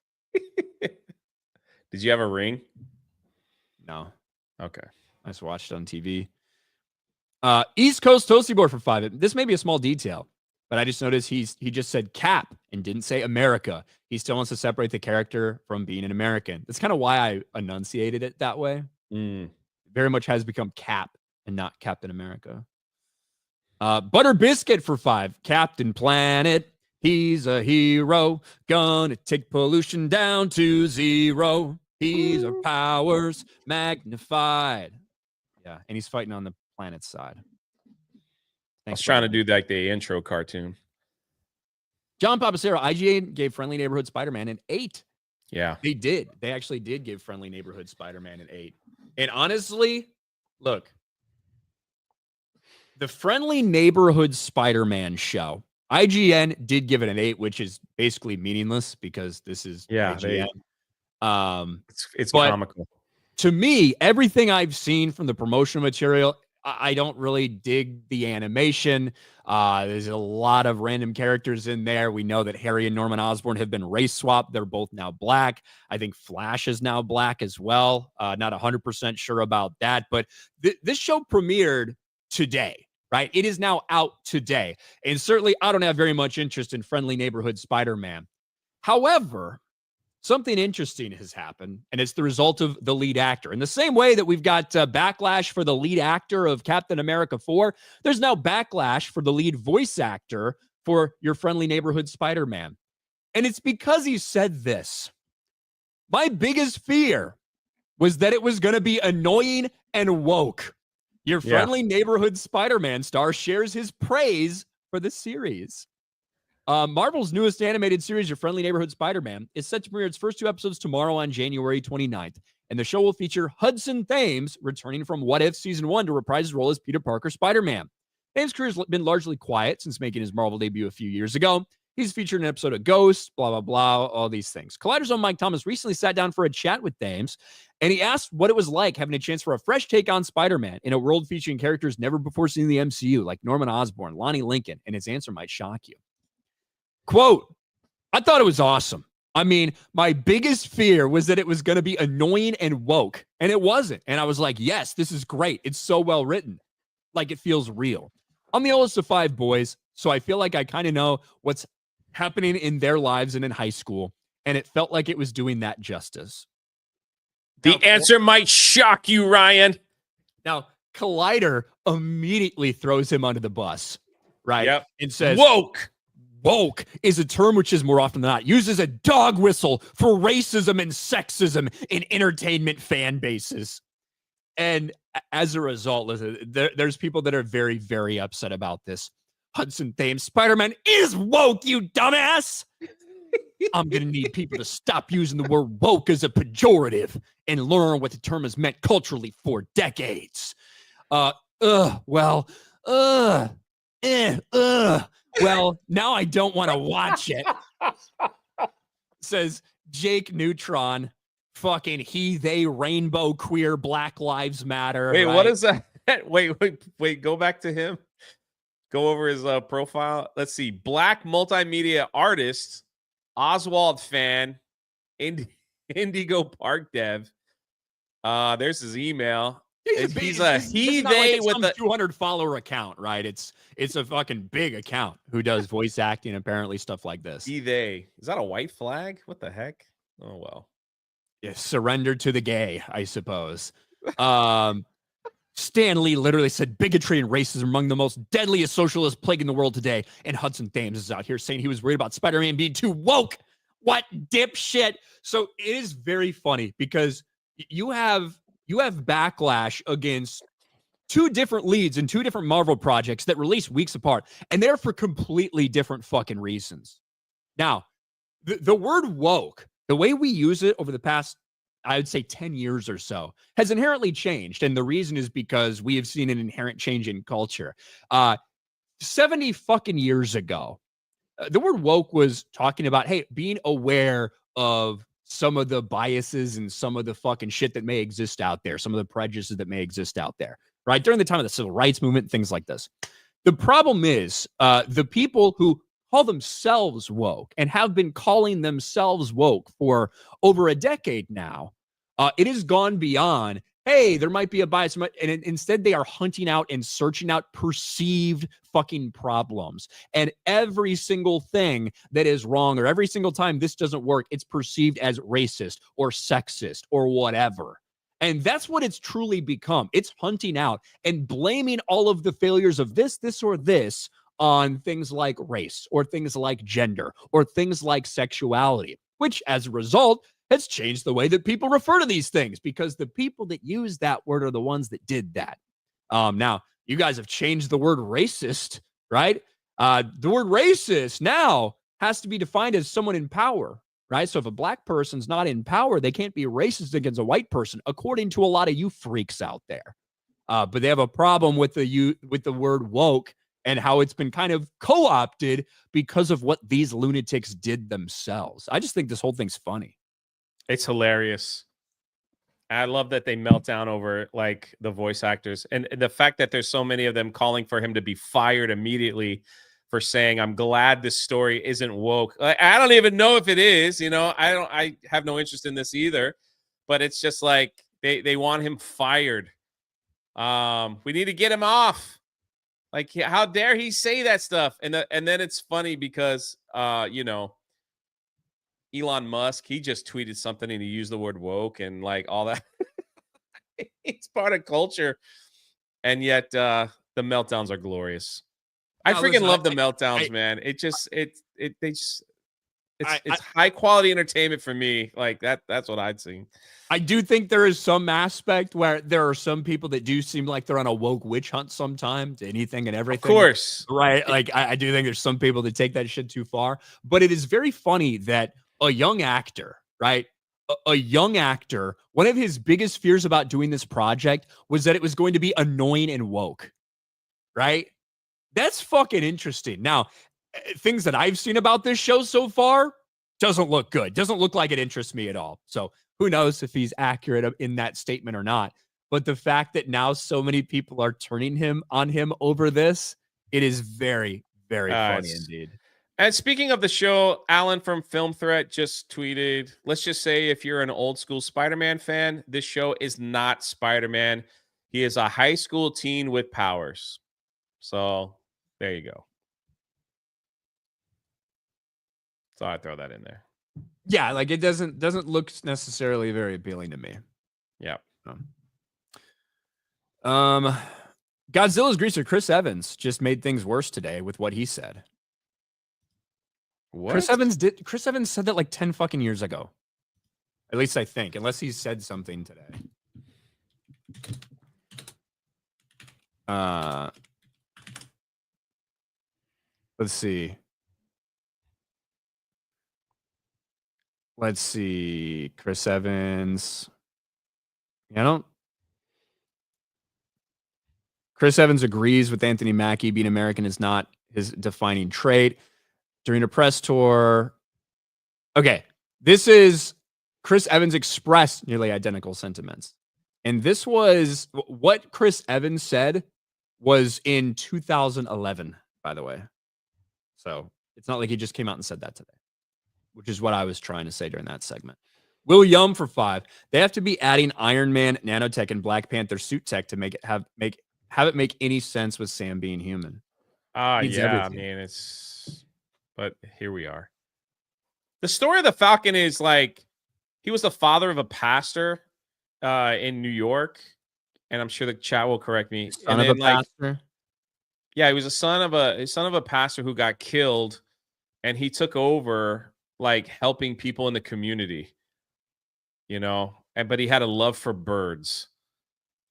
B: Did you have a ring?
A: No.
B: Okay.
A: I just watched it on TV. East Coast Toasty Board for 5. This may be a small detail, but I just noticed he just said Cap and didn't say America. He still wants to separate the character from being an American. That's kind of why I enunciated it that way. Very much has become Cap and not Captain America. Butter Biscuit for 5. Captain Planet. He's a hero. Gonna take pollution down to 0. He's our powers magnified. Yeah, and he's fighting on the planet's side.
B: I was trying to do like the intro cartoon.
A: John Papacero, IGN gave Friendly Neighborhood Spider-Man an 8.
B: Yeah.
A: They did. They actually did give Friendly Neighborhood Spider-Man an 8. And honestly, look, the Friendly Neighborhood Spider-Man show, IGN did give it an 8, which is basically meaningless because this is IGN.
B: It's comical.
A: To me, everything I've seen from the promotional material, I don't really dig the animation. There's a lot of random characters in there. We know that Harry and Norman Osborn have been race swapped. They're both now black. I think Flash is now black as well. Not 100% sure about that, but this show premiered today, right? It is now out today. And certainly I don't have very much interest in Friendly Neighborhood Spider-Man. However, something interesting has happened, and it's the result of the lead actor. In the same way that we've got backlash for the lead actor of Captain America 4, there's now backlash for the lead voice actor for Your Friendly Neighborhood Spider-Man. And it's because he said this. My biggest fear was that it was going to be annoying and woke. Your Friendly Neighborhood Spider-Man star shares his praise for the series. Marvel's newest animated series, Your Friendly Neighborhood Spider-Man, is set to premiere its first 2 episodes tomorrow on January 29th. And the show will feature Hudson Thames returning from What If Season 1 to reprise his role as Peter Parker Spider-Man. Thames' career has been largely quiet since making his Marvel debut a few years ago. He's featured in an episode of Ghost, blah, blah, blah, all these things. Collider's own Mike Thomas recently sat down for a chat with Thames, and he asked what it was like having a chance for a fresh take on Spider-Man in a world featuring characters never before seen in the MCU, like Norman Osborn, Lonnie Lincoln, and his answer might shock you. Quote, I thought it was awesome. I mean, my biggest fear was that it was going to be annoying and woke, and it wasn't. And I was like, yes, this is great. It's so well written. Like, it feels real. I'm the oldest of 5 boys, so I feel like I kind of know what's happening in their lives and in high school, and it felt like it was doing that justice.
B: The answer might shock you, Ryan.
A: Now, Collider immediately throws him under the bus, right?
B: Yep.
A: And says,
B: woke.
A: Woke is a term which is more often than not used as a dog whistle for racism and sexism in entertainment fan bases. And as a result, listen, there's people that are very, very upset about this. Hudson Thames, Spider-Man is woke, you dumbass. I'm going to need people to stop using the word woke as a pejorative and learn what the term has meant culturally for decades. Well, now I don't want to watch it. Says Jake Neutron, fucking he, they, rainbow, queer, Black Lives Matter.
B: Wait,
A: right?
B: What is that? Wait, go back to him. Go over his profile. Let's see. Black multimedia artist, Oswald fan, Indigo Park dev. There's his email. He's a he, they with a
A: 200 follower account, right? It's a fucking big account who does voice acting, apparently, stuff like this.
B: He, they. Is that a white flag? What the heck? Oh, well.
A: Yeah, surrender to the gay, I suppose. Stan Lee literally said bigotry and racism are among the most deadliest socialist plague in the world today. And Hudson Thames is out here saying he was worried about Spider-Man being too woke. What dipshit? So it is very funny because you have backlash against 2 different leads in 2 different Marvel projects that release weeks apart, and they're for completely different fucking reasons. Now, the word woke, the way we use it over the past, I would say 10 years or so, has inherently changed. And the reason is because we have seen an inherent change in culture. 70 fucking years ago, the word woke was talking about, hey, being aware of some of the biases and some of the fucking shit that may exist out there, some of the prejudices that may exist out there, right? During the time of the civil rights movement, things like this. The problem is the people who call themselves woke and have been calling themselves woke for over a decade now, it has gone beyond, hey, there might be a bias. And instead they are hunting out and searching out perceived fucking problems. And every single thing that is wrong, or every single time this doesn't work, it's perceived as racist or sexist or whatever. And that's what it's truly become. It's hunting out and blaming all of the failures of this, or this on things like race or things like gender or things like sexuality, which as a result has changed the way that people refer to these things, because the people that use that word are the ones that did that. Now, you guys have changed the word racist, right? The word racist now has to be defined as someone in power, right? So if a black person's not in power, they can't be racist against a white person, according to a lot of you freaks out there. But they have a problem with the word woke and how it's been kind of co-opted because of what these lunatics did themselves. I just think this whole thing's funny.
B: It's hilarious. I love that they melt down over like the voice actors and the fact that there's so many of them calling for him to be fired immediately for saying, "I'm glad this story isn't woke." Like, I don't even know if it is. I have no interest in this either. But it's just like they want him fired. We need to get him off. Like, how dare he say that stuff? And then it's funny because Elon Musk, he just tweeted something and he used the word woke and like all that. It's part of culture. And yet the meltdowns are glorious. I freaking love the meltdowns, man. It's high quality entertainment for me. Like that's what I'd seen.
A: I do think there is some aspect where there are some people that do seem like they're on a woke witch hunt sometimes, anything and everything.
B: Of course.
A: Right. Like I do think there's some people that take that shit too far, but it is very funny that a young actor, right? A young actor, one of his biggest fears about doing this project was that it was going to be annoying and woke, right? That's fucking interesting. Now, things that I've seen about this show so far doesn't look good. Doesn't look like it interests me at all. So who knows if he's accurate in that statement or not. But the fact that now so many people are turning on him over this, it is very, very funny indeed.
B: And speaking of the show, Alan from Film Threat just tweeted, let's just say if you're an old school Spider-Man fan, this show is not Spider-Man. He is a high school teen with powers. So there you go. So I throw that in there.
A: Yeah, like it doesn't look necessarily very appealing to me.
B: Yeah.
A: Godzilla's greaser Chris Evans just made things worse today with what he said.
B: What?
A: Chris Evans said that like 10 fucking years ago. At least I think, unless he said something today. Let's see. Chris Evans. Chris Evans agrees with Anthony Mackie. Being American is not his defining trait. During a press tour. Okay. This is Chris Evans expressed nearly identical sentiments. And this was what Chris Evans said was in 2011, by the way. So it's not like he just came out and said that today, which is what I was trying to say during that segment. Will Yum for 5. They have to be adding Iron Man, Nanotech, and Black Panther suit tech to make it make any sense with Sam being human.
B: Yeah, everything. I mean, but here we are. The story of the Falcon is like he was the father of a pastor in New York, and I'm sure the chat will correct me.
A: Son of a pastor.
B: Yeah, he was a son of a pastor who got killed, and he took over like helping people in the community. But he had a love for birds.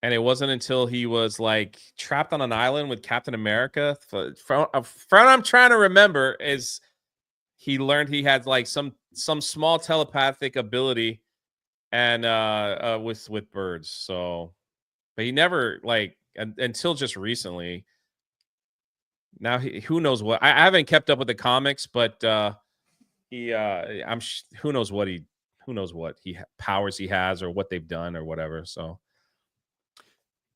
B: And it wasn't until he was like trapped on an island with Captain America. From what I'm trying to remember is he learned he had like some small telepathic ability and with birds. So, but he never like until just recently. Now who knows what? I haven't kept up with the comics, but who knows what powers he has or what they've done or whatever. So.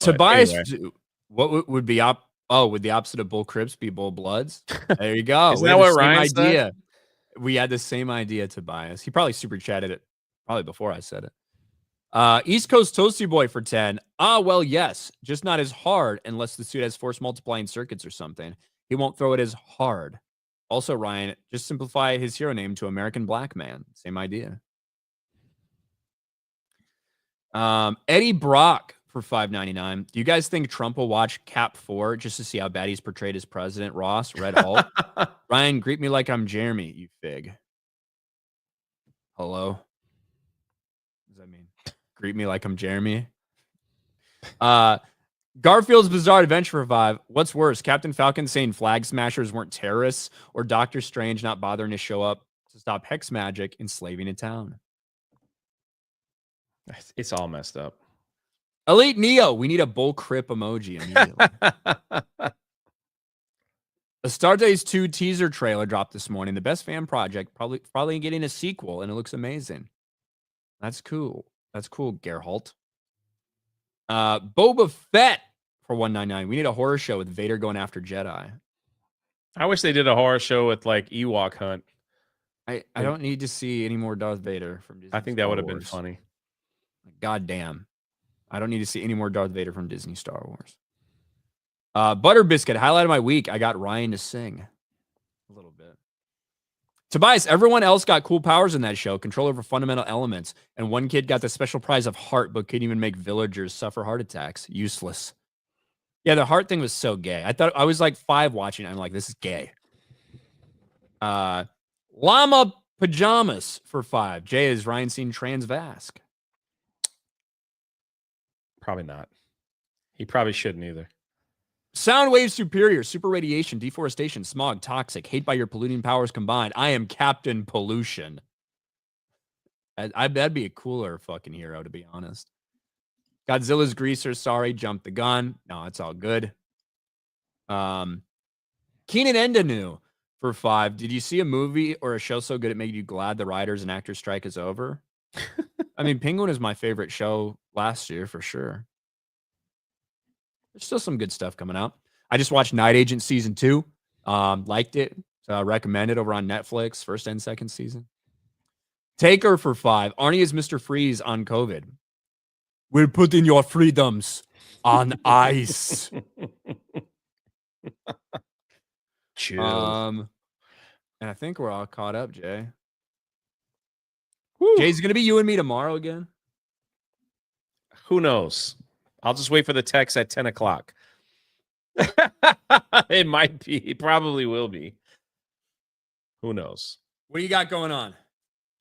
A: Tobias, anyway. What would be would the opposite of Bull Crips be Bull Bloods? There you go.
B: Isn't that what Ryan said?
A: We had the same idea, Tobias. He probably super chatted it probably before I said it. East Coast Toasty Boy for 10. Well, yes, just not as hard unless the suit has force multiplying circuits or something. He won't throw it as hard. Also, Ryan, just simplify his hero name to American Black Man. Same idea. Eddie Brock for $5.99. Do you guys think Trump will watch Cap 4 just to see how bad he's portrayed as president? Ross, Red Hulk. Ryan, greet me like I'm Jeremy, you fig. Hello? What does that mean? Greet me like I'm Jeremy? Garfield's Bizarre Adventure for 5. What's worse, Captain Falcon saying flag smashers weren't terrorists, or Doctor Strange not bothering to show up to stop hex magic enslaving a town?
B: It's all messed up.
A: Elite Neo, we need a bull crip emoji immediately. Astartes 2 teaser trailer dropped this morning. The best fan project, probably getting a sequel, and it looks amazing. That's cool. That's cool, Geralt. Boba Fett for 199. We need a horror show with Vader going after Jedi.
B: I wish they did a horror show with like Ewok Hunt.
A: I don't need to see any more Darth Vader from Disney.
B: I think that would have been funny.
A: God damn. I don't need to see any more Darth Vader from Disney Star Wars. Butter Biscuit, highlight of my week. I got Ryan to sing a little bit. Tobias, everyone else got cool powers in that show. Control over fundamental elements. And one kid got the special prize of heart, but couldn't even make villagers suffer heart attacks. Useless. Yeah, the heart thing was so gay. I was like 5 watching it. I'm like, this is gay. Llama Pajamas for 5. Jay, is Ryan seen Trans Vask?
B: Probably not. He probably shouldn't either.
A: Sound wave superior, super radiation, deforestation, smog, toxic, hate by your polluting powers combined. I am Captain Pollution. That'd be a cooler fucking hero, to be honest. Godzilla's greaser, sorry, jumped the gun. No, it's all good. Keenan Endanu for 5. Did you see a movie or a show so good it made you glad the writers and actors strike is over? I mean, Penguin is my favorite show last year for sure. There's still some good stuff coming out. I just watched Night Agent season 2. Liked it. So I recommend it over on Netflix, first and second season. Taker for 5. Arnie is Mr. Freeze on COVID. We're putting your freedoms on ice.
B: Chill.
A: And I think we're all caught up, Jay. Woo. Jay's gonna be you and me tomorrow again.
B: Who knows? I'll just wait for the text at 10 o'clock. It might be. It probably will be. Who knows?
A: What do you got going on?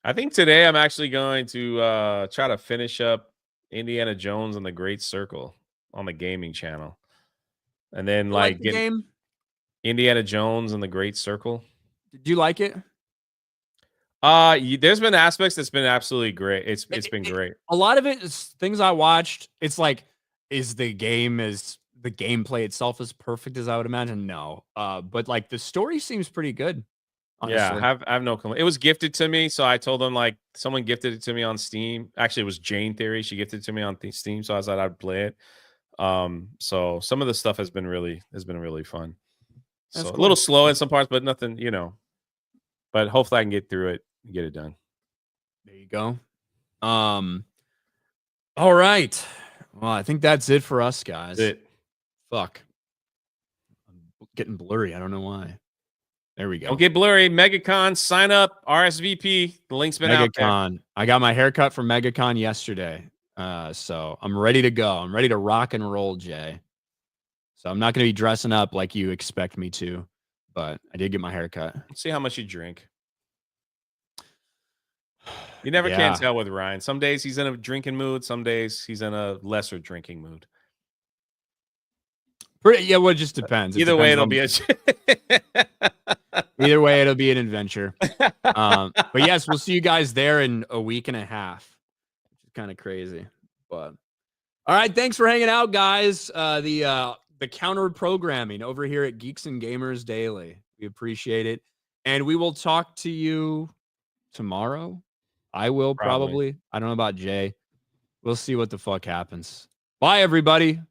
B: I think today I'm actually going to try to finish up Indiana Jones and the Great Circle on the gaming channel. And then like
A: the game?
B: Indiana Jones and the Great Circle.
A: Did you like it?
B: There's been aspects that's been absolutely great. It's been great.
A: A lot of it is things I watched. It's like, is the gameplay itself as perfect as I would imagine? No. But like the story seems pretty good. Honestly.
B: Yeah, I have no complaint. It was gifted to me, so I told them like someone gifted it to me on Steam. Actually, it was Jane Theory. She gifted it to me on Steam, so I thought I'd play it. So some of the stuff has been really fun. That's so cool. A little slow in some parts, but nothing, But hopefully I can get through it and get it done.
A: There you go. All right. Well, I think that's it for us, guys.
B: That's it.
A: Fuck. I'm getting blurry. I don't know why. There we go.
B: Don't get blurry. MegaCon, sign up, RSVP. The link's been out there.
A: I got my haircut from MegaCon yesterday. So I'm ready to go. I'm ready to rock and roll, Jay. So I'm not going to be dressing up like you expect me to, but I did get my haircut.
B: Let's see how much you drink. You never can tell with Ryan. Some days he's in a drinking mood. Some days he's in a lesser drinking mood.
A: Well, it just depends.
B: Either way, it'll be
A: Either way, it'll be an adventure. But yes, we'll see you guys there in a week and a half, which is kind of crazy. But all right, thanks for hanging out, guys. The counter programming over here at Geeks and Gamers Daily. We appreciate it, and we will talk to you tomorrow. I will probably. I don't know about Jay. We'll see what the fuck happens. Bye, everybody.